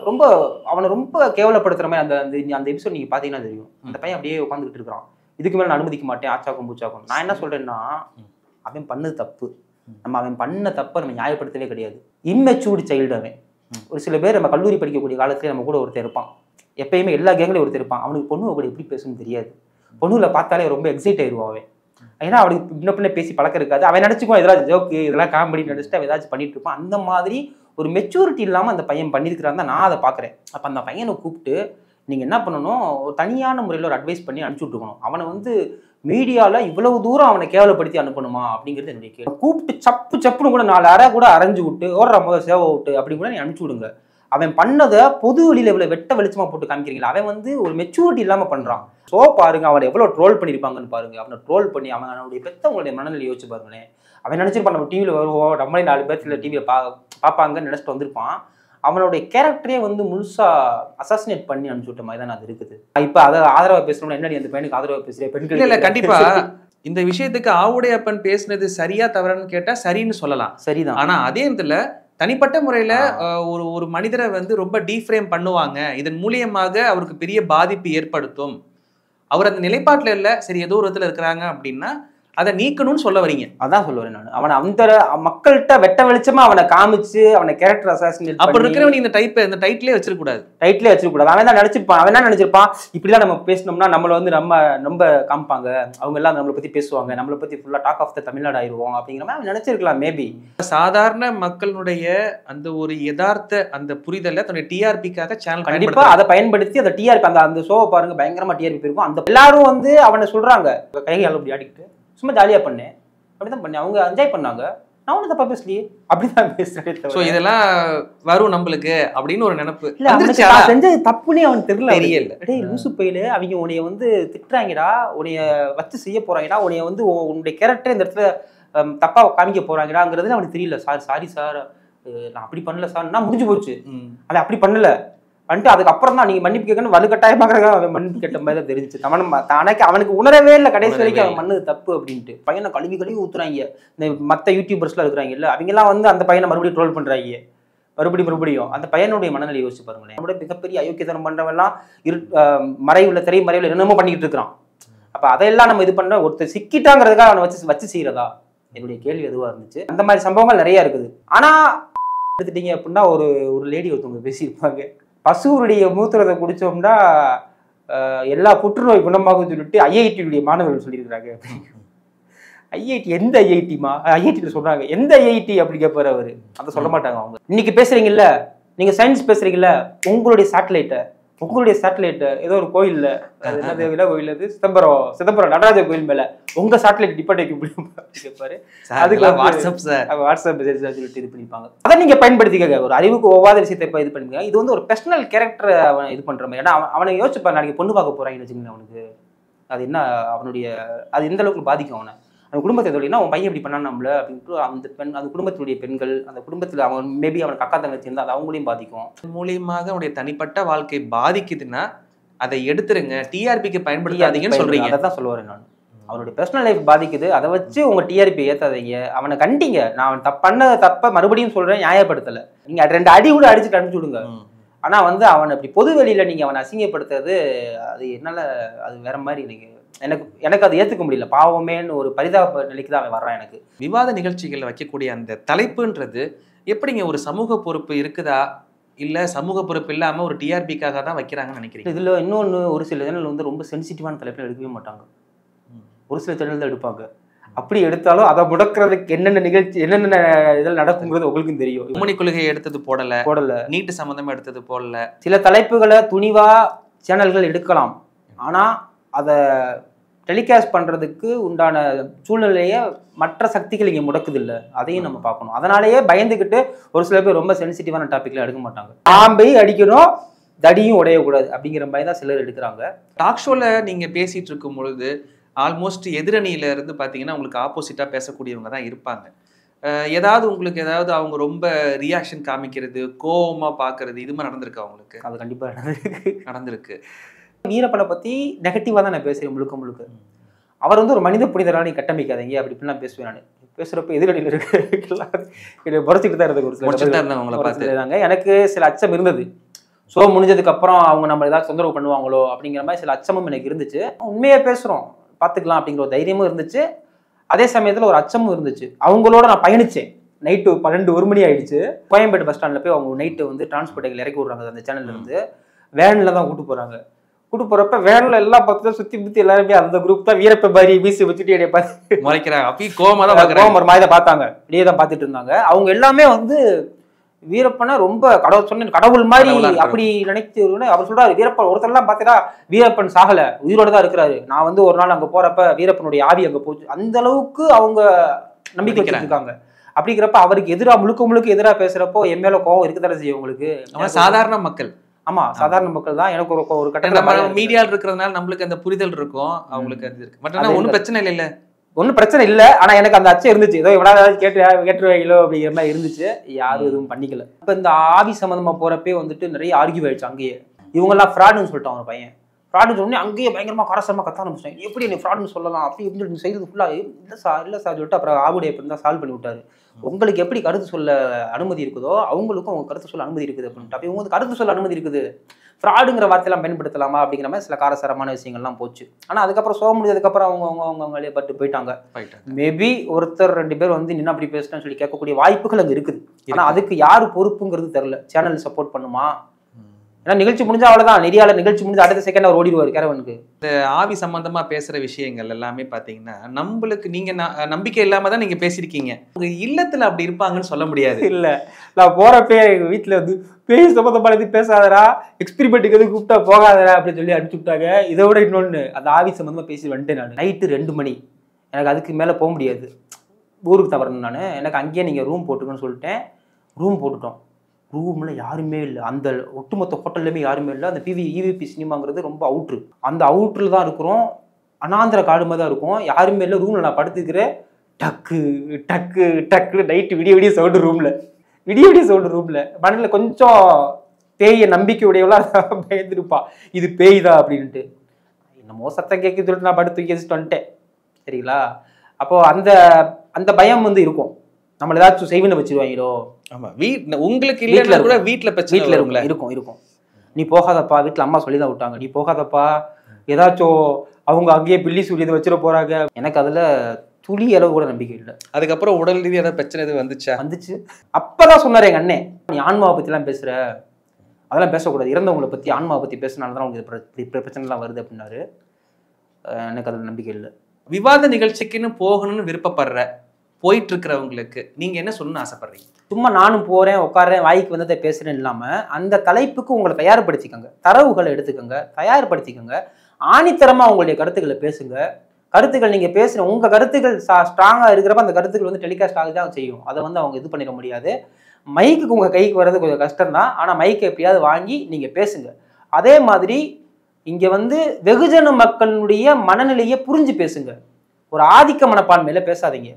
ரொம்ப அவனை ரொம்ப கேவலப்படுத்துற மாதிரி அந்த எபிசோட் நீங்க பாத்தீங்கன்னா தெரியும். அந்த பையன் அப்படியே உட்காந்துக்கிட்டு இருக்கிறான், இதுக்கு மேல நான் அனுமதிக்க மாட்டேன், ஆச்சாக்கும் பூச்சாக்கும். நான் என்ன சொல்றேன்னா, அவன் பண்ணது தப்பு, அவன் பண்ண தப்பை நம்ம நியாயப்படுத்தவே கிடையாது. இம்மெச்சூர்டு சைல்டு அவன். ஒரு சில பேர் நம்ம கல்லூரி படிக்கக்கூடிய காலத்துல நம்ம கூட ஒருத்தர் இருப்பான், எப்பயுமே எல்லா கேங்லையும் ஒருத்தர் இருப்பான், அவனுக்கு பொண்ணு கூட எப்படி பேசணும்னு தெரியாது, பொண்ணுல பார்த்தாலே ரொம்ப எக்ஸைட் ஆயிடுவான் அவன். ஏன்னா அவனுக்கு இன்னும் பின்ன பேசி பழக்கம் இருக்காது, அவன் நினைச்சுக்குவான் இதெல்லாம் ஜோக்கு, இதெல்லாம் காமெடி நினைச்சிட்டு அவன் ஏதாச்சும் பண்ணிட்டு இருப்பான். அந்த மாதிரி ஒரு மெச்சூரிட்டி இல்லாம அந்த பையன் பண்ணியிருக்கிறான் தான் நான் அதை பாக்குறேன். அப்ப அந்த பையனை கூப்பிட்டு நீங்க என்ன பண்ணணும், ஒரு தனியான முறையில் ஒரு அட்வைஸ் பண்ணி அனுப்பிச்சு விட்டுக்கணும். அவனை வந்து மீடியால இவ்வளவு தூரம் அவனை கேவலப்படுத்தி அனுப்பணுமா அப்படிங்கிறது என்னுடைய கேள்வி. கூப்பிட்டு சப்புன்னு கூட 4 அறை கூட அரைஞ்சு விட்டு ஓடுற முதல் சேவை விட்டு அப்படி கூட நீ அனுப்பிச்சு விடுங்க. அவன் பண்ணதை பொது வெளியில இவ்வளவு வெட்ட வெளிச்சமா போட்டு காமிக்கிறீங்களா, அவன் வந்து ஒரு மெச்சூரிட்டி இல்லாம பண்றான். ஸோ பாருங்க, அவனை எவ்வளவு ட்ரோல் பண்ணியிருப்பாங்கன்னு பாருங்க. அவனை ட்ரோல் பண்ணி அவனுடைய பெத்தவங்களுடைய மனநிலை யோசிச்சு பாருங்களேன். அவன் நினைச்சிருப்பான் நம்ம டிவியில் வருவோம், நம்மளே 4 பேர்த்துல டிவியை பார்ப்பாங்கன்னு நினைச்சிட்டு வந்திருப்பான். அவனுடைய கேரக்டரே வந்து முழுசா அசாசினேட் பண்ணி அனுப்பிச்சு விட்ட மாதிரி தான் அது இருக்குது. இப்ப அதை ஆதரவா பேசணும்னா என்ன, அந்த பையனுக்கு ஆதரவா பேசுறேன் பெண்கள் இல்ல கண்டிப்பா இந்த விஷயத்துக்கு ஆவுடையப்பன் பேசுனது சரியா தவறான்னு கேட்டா சரின்னு சொல்லலாம், சரிதான். ஆனா அதே இதுல தனிப்பட்ட முறையில ஒரு மனிதரை வந்து ரொம்ப டீஃப்ரேம் பண்ணுவாங்க, இதன் மூலியமாக அவருக்கு பெரிய பாதிப்பு ஏற்படுத்தும், அவர் அந்த நிலைப்பாட்டுல இல்ல, சரி ஏதோ ஒரு விதத்துல இருக்கிறாங்க அப்படின்னா அதை நீக்கணும்னு சொல்ல வரீங்க. அதான் சொல்ல வரேன் நான். அவனை அந்த மக்கள்கிட்ட வெட்ட வெளிச்சமா அவனை காமிச்சு அவனை கேரக்டர் அசாசினேட் அப்படி இருக்கிறவன் இந்த டைட்டிலே வச்சிருக்கூடாது, அவன் தான் நினைச்சிருப்பான். அவன் என்ன நினைச்சிருப்பான், இப்படிலாம் நம்ம பேசணும்னா நம்மளை வந்து ரொம்ப காமிப்பாங்க, அவங்க எல்லாம் நம்மளை பத்தி பேசுவாங்க, நம்மளை பத்தி ஃபுல்லா டாக் ஆஃப் த தமிழ்நாடு ஆயிடுவோம் அப்படிங்கிற மாதிரி அவன் நினைச்சிருக்கலாம். மேபி சாதாரண மக்களுடைய அந்த ஒரு யதார்த்த அந்த புரிதலை தன்னுடைய டிஆர்பிக்காக சேனல் கண்டிப்பா அதை பயன்படுத்தி அந்த டிஆர்பி அந்த ஷோவை பாருங்க பயங்கரமா டிஆர்பி இருக்கும். அந்த எல்லாரும் வந்து அவனை சொல்றாங்க கைகால அப்படி ஆடிக்கிட்டு சும்மா ஜாலியா பண்ணேன், அப்படிதான் பண்ணேன், அவங்க என்ஜாய் பண்ணாங்க, நான் ஒன்றும் தப்பா பேசலையே அப்படிதான் பேசுறேன். இதெல்லாம் வரும் நம்மளுக்கு அப்படின்னு ஒரு நினைப்பு செஞ்சது தப்புனே அவனுக்கு தெரியல. டேய் லூசு பையில அவங்க உன்னைய வந்து திட்டுறாங்கடா, உன்னைய வச்சு செய்ய போறாங்கடா, உன்னைய வந்து உன்னுடைய கேரக்டர் இந்த இடத்துல தப்பா காமிக்க போறாங்கடாங்கிறது அவனுக்கு தெரியல. சாரி சார், நான் அப்படி பண்ணல சார், நான் முடிஞ்சு போச்சு, அவன் அப்படி பண்ணல வந்துட்டு அதுக்கப்புறம் தான் நீங்க மன்னிப்பு கேட்கணும் வலுக்கட்டாயமாக அவன் மன்னிப்பு கேட்ட மாதிரி தான் தெரிஞ்சு. அவனுக்கு உணரவே இல்லை கடைசி வரைக்கும் அவன் பண்ணது தப்பு அப்படின்ட்டு. பையனை கழுவி ஊத்துறாங்க இந்த மற்ற யூடியூபர்ஸ்லாம் இருக்கிறாங்க இல்ல, அவங்க எல்லாம் வந்து அந்த பையனை மறுபடியும் ட்ரோல் பண்றாங்க, மறுபடியும் அந்த பையனுடைய மனநிலை யோசிச்சு பாருங்களேன். நம்மளோட மிகப்பெரிய அயோக்கியத்தனம் பண்றவெல்லாம் திரைமறைவுல என்னமோ பண்ணிக்கிட்டு இருக்கிறான். அப்ப அதையெல்லாம் நம்ம இது பண்ண ஒருத்தர் சிக்கிட்டாங்கிறதுக்காக அவனை வச்சு செய்யறதா, என்னுடைய கேள்வி எதுவா இருந்துச்சு. அந்த மாதிரி சம்பவங்கள் நிறைய இருக்குது. ஆனா எடுத்துட்டீங்க அப்படின்னா ஒரு லேடி ஒருத்தவங்க பேசியிருப்பாங்க, பசுவுடைய மூத்திரத்தை குடிச்சோம்னா எல்லா புற்றுநோய் குணமாகும் சொல்லிட்டு ஐஐடியுடைய மாணவர்கள் சொல்லியிருக்கிறாங்க. ஐஐடி எந்த ஐஐடிமா, ஐஐடி சொல்றாங்க, எந்த ஐஐடி அப்படி கேட்பாரு அவரு, அதை சொல்ல மாட்டாங்க அவங்க. இன்னைக்கு பேசுறீங்கல்ல, நீங்க சயின்ஸ் பேசுறீங்கல்ல, உங்களுடைய சேட்டலைட்டை ஏதோ ஒரு கோயில்ல, அது என்னது விலை கோயில், அது சிதம்பரம் நடராஜ கோயில் மேல உங்க சேட்டலைட் டிபெண்ட் வைக்க முடியும் கேட்பாரு. அதுக்கு வாட்ஸ்அப் சொல்லிட்டு இது பண்ணிப்பாங்க. அதை நீங்க பயன்படுத்திக்க, ஒரு அறிவுக்கு ஒவ்வாத விஷயத்தை இது பண்ணிக்க. இது வந்து ஒரு பர்சனல் கேரக்டர் அவன் இது பண்ற மாதிரி. ஏன்னா அவனை யோசிச்சுப்பாரு, நாளைக்கு பொண்ணு பார்க்க போறாங்கன்னு வச்சுக்கோங்க, அவனுக்கு அது என்ன அது எந்த அளவுக்கு பாதிக்கும் அவனை, அந்த குடும்பத்தை தொழில்னா அவன் பையன் இப்படி பண்ணான் நம்மள அப்படின்ட்டு அந்த அந்த குடும்பத்தினுடைய பெண்கள், அந்த குடும்பத்தில் அவன் மேபி அவனுக்கு அக்கா தங்கச்சி இருந்தால் அது அவங்களையும் பாதிக்கும். மூலியமாக அவனுடைய தனிப்பட்ட வாழ்க்கை பாதிக்குதுன்னா அதை எடுத்துருங்க, டிஆர்பிக்கு பயன்படுத்தாதீங்கன்னு சொல்றீங்க. அதை தான் சொல்லுவாரு நான். அவனுடைய பர்சனல் லைஃப் பாதிக்குது, அதை வச்சு உங்க டிஆர்பி ஏத்தாதீங்க, அவனை கண்டிங்க. நான் அவன் பண்ண தப்ப மறுபடியும் சொல்றேன், நியாயப்படுத்தல. நீங்க 2 அடி கூட அடிச்சுட்டு அனுப்பிச்சு விடுங்க. ஆனா வந்து அவனை இப்படி பொது வெளியில நீங்க அவனை அசிங்கப்படுத்துறது, அது என்னால அது வேற மாதிரி எனக்கு அதை ஏற்றுக்க முடியல. பாவமேன்னு ஒரு பரிதாப நிலைக்கு தான் அவன் வர்றான். எனக்கு விவாத நிகழ்ச்சிகளில் வைக்கக்கூடிய அந்த தலைப்புன்றது எப்படிங்க, ஒரு சமூக பொறுப்பு இருக்குதா, இல்ல சமூக பொறுப்பு இல்லாம ஒரு டிஆர்பிக்காக தான் வைக்கிறாங்கன்னு நினைக்கிறீங்க? இதுல இன்னொன்னு, ஒரு சில சேனல் வந்து ரொம்ப சென்சிட்டிவான தலைப்பில் எடுக்கவே மாட்டாங்க. ஒரு சில சேனல் தான் எடுப்பாங்க. அப்படி எடுத்தாலும் அதை முடக்கிறதுக்கு என்னென்ன நிகழ்ச்சி, என்னென்ன இதில் நடக்குங்கிறது உங்களுக்கும் தெரியும். மும்மொழி கொள்கையை எடுத்தது போடல, நீட்டு சம்பந்தமா எடுத்தது போடல. சில தலைப்புகளை துணிவா சேனல்கள் எடுக்கலாம், ஆனா அதை டெலிகாஸ்ட் பண்றதுக்கு உண்டான சூழ்நிலையை மற்ற சக்திகள் இங்கே முடக்குது இல்லை, அதையும் நம்ம பார்க்கணும். அதனாலேயே பயந்துக்கிட்டு ஒரு சில பேர் ரொம்ப சென்சிட்டிவான டாபிக்ல எடுக்க மாட்டாங்க. பாம்பை அடிக்கணும், தடியும் உடையக்கூடாது அப்படிங்கிற மாதிரி தான் சிலர் எடுக்கிறாங்க. டாக் ஷோல நீங்க பேசிட்டு இருக்கும் பொழுது ஆல்மோஸ்ட் எதிரணியில இருந்து பாத்தீங்கன்னா உங்களுக்கு ஆப்போசிட்டா பேசக்கூடியவங்க தான் இருப்பாங்க. ஏதாவது உங்களுக்கு ஏதாவது அவங்க ரொம்ப ரியாக்ஷன் காமிக்கிறது, கோவமா பாக்குறது, இது மாதிரி நடந்திருக்கு அவங்களுக்கு? அது கண்டிப்பா நடந்திருக்கு. வீரப்பனை பத்தி நெகட்டிவா தான் நான் பேசுறேன் முழுக்க முழுக்க. அவர் வந்து ஒரு மனித புனிதராக நீ கட்டமைக்காதீங்க அப்படி இப்படிலாம் பேசுவேன் நான். பேசுறப்ப எதிரடியில் இருக்கு புறச்சிட்டு தான் இருந்தது. ஒரு சில எனக்கு சில அச்சம் இருந்தது. ஷோ முடிஞ்சதுக்கு அப்புறம் அவங்க நம்ம ஏதாவது தொந்தரவு பண்ணுவாங்களோ அப்படிங்கிற மாதிரி சில அச்சமும் எனக்கு இருந்துச்சு. உண்மையா பேசுறோம், பார்த்துக்கலாம் அப்படிங்கிற ஒரு தைரியமும் இருந்துச்சு. அதே சமயத்தில் ஒரு அச்சமும் இருந்துச்சு. அவங்களோட நான் பயணிச்சேன். நைட்டு 12-1 மணி ஆயிடுச்சு. கோயம்பேடு பஸ் ஸ்டாண்டில் போய் அவங்க நைட்டு வந்து டிரான்ஸ்போர்ட்டில் இறக்கி விட்றாங்க. அந்த சேனல்ல இருந்து வேனில் தான் கூட்டு போகிறாங்க. கூட்டு போகிறப்ப வேனில் எல்லாம் பார்த்து சுற்றி முற்றி எல்லாருமே அந்த குரூப் தான் வீரப்ப பாரி வீசி வச்சுட்டு என்னை பார்த்து முறைக்கிறாங்க. அப்படி கோவமாக தான் ஒரு மாதிரி தான் பார்த்தாங்க, வெளியே தான் பார்த்துட்டு இருந்தாங்க. அவங்க எல்லாமே வந்து வீரப்பனை ரொம்ப கடவுள் மாதிரி அப்படி நினைச்சு. அவர் சொல்றாரு, வீரப்பன் ஒருத்தர்லாம் பார்த்தீங்கன்னா வீரப்பன் சாகல, உயிரோட தான் இருக்கிறாரு. நான் வந்து ஒரு நாள் அங்க போறப்ப வீரப்பனுடைய ஆவி அங்க போச்சு. அந்த அளவுக்கு அவங்க நம்பிக்கை வச்சிருக்காங்க. அப்படிங்கிறப்ப அவருக்கு எதிராக முழுக்க எதிராக பேசுறப்போ என் மேல கோவம் இருக்குதானே செய்யும் உங்களுக்கு. சாதாரண மக்கள், ஆமா சாதாரண மக்கள் தான். எனக்கு ஒரு கட்டணம் மீடியாவில் இருக்கிறதுனால நம்மளுக்கு அந்த புரிதல் இருக்கும், அவங்களுக்கு அது இருக்கு. பட் ஆனால் ஒன்றும் பிரச்சனை இல்லை, ஒன்றும் பிரச்சனை இல்லை. ஆனா எனக்கு அந்த அச்சம் இருந்துச்சு, ஏதோ எவ்வளோ கேட்டுருவாங்களோ அப்படிங்கிற மாதிரி இருந்துச்சு. யாரும் எதுவும் பண்ணிக்கல. இப்போ இந்த ஆவி சம்மந்தமா போறப்பே வந்துட்டு நிறைய ஆர்கியூ ஆயிடுச்சு. அங்கேயே இவங்கெல்லாம் ஃப்ராடுன்னு சொல்லிட்டான் ஒரு பையன். ஃப்ராடுன்னு சொன்னே அங்கேயே பயங்கரமா காரசரமா கத்த ஆரம்பிச்சிட்டேன். எப்படி நீ ஃப்ராடுன்னு சொல்லலாம் அப்படி இப்படின்னு செய்யறது ஃபுல்லாக இல்லை சார் சொல்லிட்டு அப்புறம் ஆவுடைய எப்படி தான் சால்வ் பண்ணி விட்டாரு. உங்களுக்கு எப்படி கருத்து சொல்ல அனுமதி இருக்குதோ அவங்களுக்கும் அவங்க கருத்து சொல்ல அனுமதி இருக்குது அப்படின்ட்டு. அப்போ இவங்க கருத்து சொல்ல அனுமதி இருக்குது, ஃப்ராடுங்கிற வார்த்தையெல்லாம் பயன்படுத்தலாமா அப்படிங்கிற மாதிரி சில காரசாரமான விஷயங்கள்லாம் போச்சு. ஆனால் அதுக்கப்புறம் சோக முடிஞ்சதுக்கப்புறம் அவங்களே பட்டு போயிட்டாங்க. மேபி ஒருத்தர் 2 பேர் வந்து நின்று அப்படி பேசிட்டேன்னு சொல்லி கேட்கக்கூடிய வாய்ப்புகள் அங்கே இருக்குது. ஆனால் அதுக்கு யார் பொறுப்புங்கிறது தெரில. சேனல் சப்போர்ட் பண்ணுமா? ஏன்னா நிகழ்ச்சி முடிஞ்சா அவ்வளோதான், நெறியாளர் நிகழ்ச்சி முடிஞ்சு அடுத்த செகண்ட் அவர் ஓடிடுவார் கேரவனுக்கு. இந்த ஆவி சம்பந்தமா பேசுற விஷயங்கள் எல்லாமே பாத்தீங்கன்னா நம்மளுக்கு நீங்க நம்பிக்கை இல்லாம தான் நீங்க பேசியிருக்கீங்க. உங்க இல்லத்துல அப்படி இருப்பாங்கன்னு சொல்ல முடியாது. இல்ல நான் போறப்பே எங்க வீட்டுல வந்து பேய் சம்பந்தமான எதுவும் பேசாதரா, எக்ஸ்பிரிமெண்ட்டுக்கு எதுவும் கூப்பிட்டா போகாதரா அப்படின்னு சொல்லி அனுப்பிச்சு விட்டாங்க. இதை விட இன்னொன்னு, அந்த ஆவி சம்பந்தமா பேசி வந்துட்டேன் நான். நைட்டு 2 மணி, எனக்கு அதுக்கு மேல போக முடியாது, ஊருக்கு தவறணும் நான். எனக்கு அங்கேயே நீங்க ரூம் போட்டுக்கன்னு சொல்லிட்டேன். ரூம் போட்டுட்டோம். ரூம்ல யாருமே இல்லை, அந்த ஒட்டுமொத்த ஹோட்டல்லையுமே யாருமே இல்லை. அந்த EVP சினிமாங்கிறது ரொம்ப அவுட்ரு, அந்த அவுட்ரில் தான் இருக்கிறோம். அனாந்திர காடுமா தான் இருக்கும், யாருமே இல்லை. ரூம்ல நான் படுத்துக்கிறேன். டக்கு டக்கு டக்கு நைட்டு விடிய சவுண்டு ரூம்ல, விடிய சவுண்டு ரூம்ல. மனதில் கொஞ்சம் பேய நம்பிக்கையுடையவளா பயந்துருப்பா, இது பேய் தான் அப்படின்ட்டு. என்னமோ சத்தம் கேட்க சொல்லிட்டு நான் படுத்து வச்சுட்டு வந்துட்டேன். சரிங்களா? அப்போ அந்த அந்த பயம் வந்து இருக்கும், நம்மள ஏதாச்சும் செய்வினை வச்சிருவாங்களோ. ஆமா, உங்களுக்கு இல்லைன்னா கூட வீட்டுல பிரச்சனை இருக்கும். நீ போகாதப்பா, வீட்டுல அம்மா சொல்லி தான் விட்டாங்க, நீ போகாதப்பா, ஏதாச்சும் அவங்க அங்கேயே பில்லி சொல்லி இதை வச்சிட போறாங்க. எனக்கு அதுல துளி அளவு கூட நம்பிக்கை இல்லை. அதுக்கப்புறம் உடல் ரீதியாக ஏதாவது பிரச்சனை எதுவும் வந்துச்சு. அப்பதான் சொன்னாரு எங்க அண்ணே, நீ ஆன்மாவை பத்தி எல்லாம் பேசுற, அதெல்லாம் பேசக்கூடாது, இறந்தவங்களை பத்தி ஆன்மாவை பத்தி பேசினால்தான் உங்களுக்கு பிரச்சனை எல்லாம் வருது அப்படின்னாரு. எனக்கு அதுல நம்பிக்கை இல்லை. விவாத நிகழ்ச்சிக்குன்னு போகணும்னு விருப்பப்படுற போயிட்டு இருக்கிறவங்களுக்கு நீங்க என்ன சொல்லணும்னு ஆசைப்படுறீங்க? சும்மா நானும் போறேன் உட்காடுறேன் வாய்க்கு வந்ததை பேசுறேன் இல்லாம அந்த தலைப்புக்கு உங்களை தயார்படுத்திக்கோங்க, தரவுகளை எடுத்துக்கோங்க, தயார்படுத்திக்கோங்க, ஆணித்தரமா உங்களுடைய கருத்துக்களை பேசுங்க. கருத்துக்கள் நீங்க பேசுற உங்க கருத்துக்கள் ஸ்ட்ராங்கா இருக்கிறப்ப அந்த கருத்துக்கள் வந்து டெலிகாஸ்ட் ஆகுதான் செய்யும். அதை வந்து அவங்க இது பண்ணிட முடியாது. மைக்குக்கு உங்க கைக்கு வர்றது கொஞ்சம் கஷ்டம் தான், ஆனா மைக்கை எப்படியாவது வாங்கி நீங்க பேசுங்க. அதே மாதிரி இங்க வந்து வெகுஜன மக்களுடைய மனநிலையை புரிஞ்சு பேசுங்க. ஒரு ஆதிக்க மனப்பான்மையில பேசாதீங்க.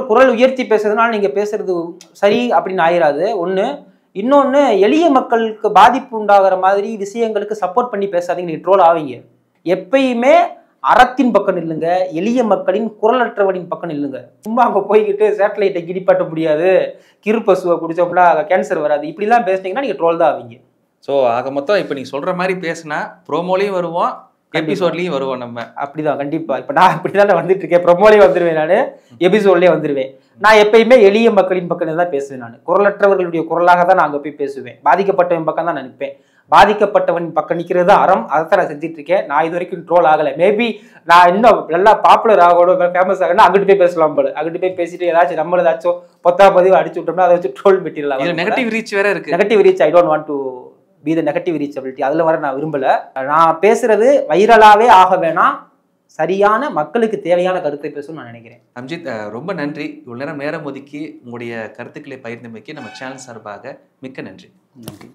குரல் உயர்த்தி பேசுறதுனால நீங்க பேசுறது சரி அப்படின்னு ஆயிராது ஒண்ணு. இன்னொன்னு, எளிய மக்களுக்கு பாதிப்பு உண்டாகிற மாதிரி விஷயங்களுக்கு சப்போர்ட் பண்ணி பேசாதீங்க, நீங்க ட்ரோல் ஆவீங்க. எப்பயுமே அறத்தின் பக்கம் நில்லுங்க, எளிய மக்களின் குரலற்றவனின் பக்கம் நில்லுங்க. சும்மா அங்க போய்கிட்டு சேட்டலைட்டை கிடிப்பாட்ட முடியாது, கிருப்பசுவை குடிச்சோம்னா கேன்சர் வராது, இப்படிலாம் பேசுனீங்கன்னா நீங்க ட்ரோல் தான் ஆவீங்க. ஸோ ஆக மொத்தம் இப்போ நீங்க சொல்ற மாதிரி பேசினா ப்ரோமோலையும் வருவோம், எபிசோட்லயும் வருவோம் நம்ம. அப்படிதான் கண்டிப்பா. இப்ப நான் அப்படிதான் வந்துட்டு இருக்கேன். ப்ரொமோலயே வந்துருவேன், நானு எபிசோட்லயே வந்துருவேன். நான் எப்பயுமே எளிய மக்களின் பக்கம் தான் பேசுவேன். நான் குரலற்றவர்களுடைய குரலாக தான் நான் அங்க போய் பேசுவேன். பாதிக்கப்பட்டவன் பக்கம் தான் நான் நிற்பேன். பாதிக்கப்பட்டவன் பக்கம் நிக்கிறது அறம். அதைத்தான் நான் செஞ்சுட்டு இருக்கேன். நான் இது வரைக்கும் ட்ரோல் ஆகலை. மேபி நான் இன்னும் நல்லா பாப்புலர் ஆகணும், ஃபேமஸ் ஆகணும், அங்கிட்டு போய் பேசலாம் போல. அங்கிட்டு போய் பேசிட்டு ஏதாச்சும் நம்ம ஏதாச்சும் 10ஆம் பதிவு அடிச்சு விட்டோம்னா அதை வச்சு ட்ரோல் மெட்டீரியல். நெகட்டிவ் ரீச் வேற இருக்கு. Negative reach I don't want to be the negative reachability. அதுல வர நான் விரும்பல. நான் பேசுறது வைரலாவே ஆக வேணாம், சரியான மக்களுக்கு தேவையான கருத்தை பேசணும்னு நான் நினைக்கிறேன். அம்ஜித், ரொம்ப நன்றி. இவ்வளவு நேரம் ஒதுக்கி உங்களுடைய கருத்துக்களை பகிர்ந்தமைக்கு நம்ம சேனல் சார்பாக மிக்க நன்றி. நன்றி.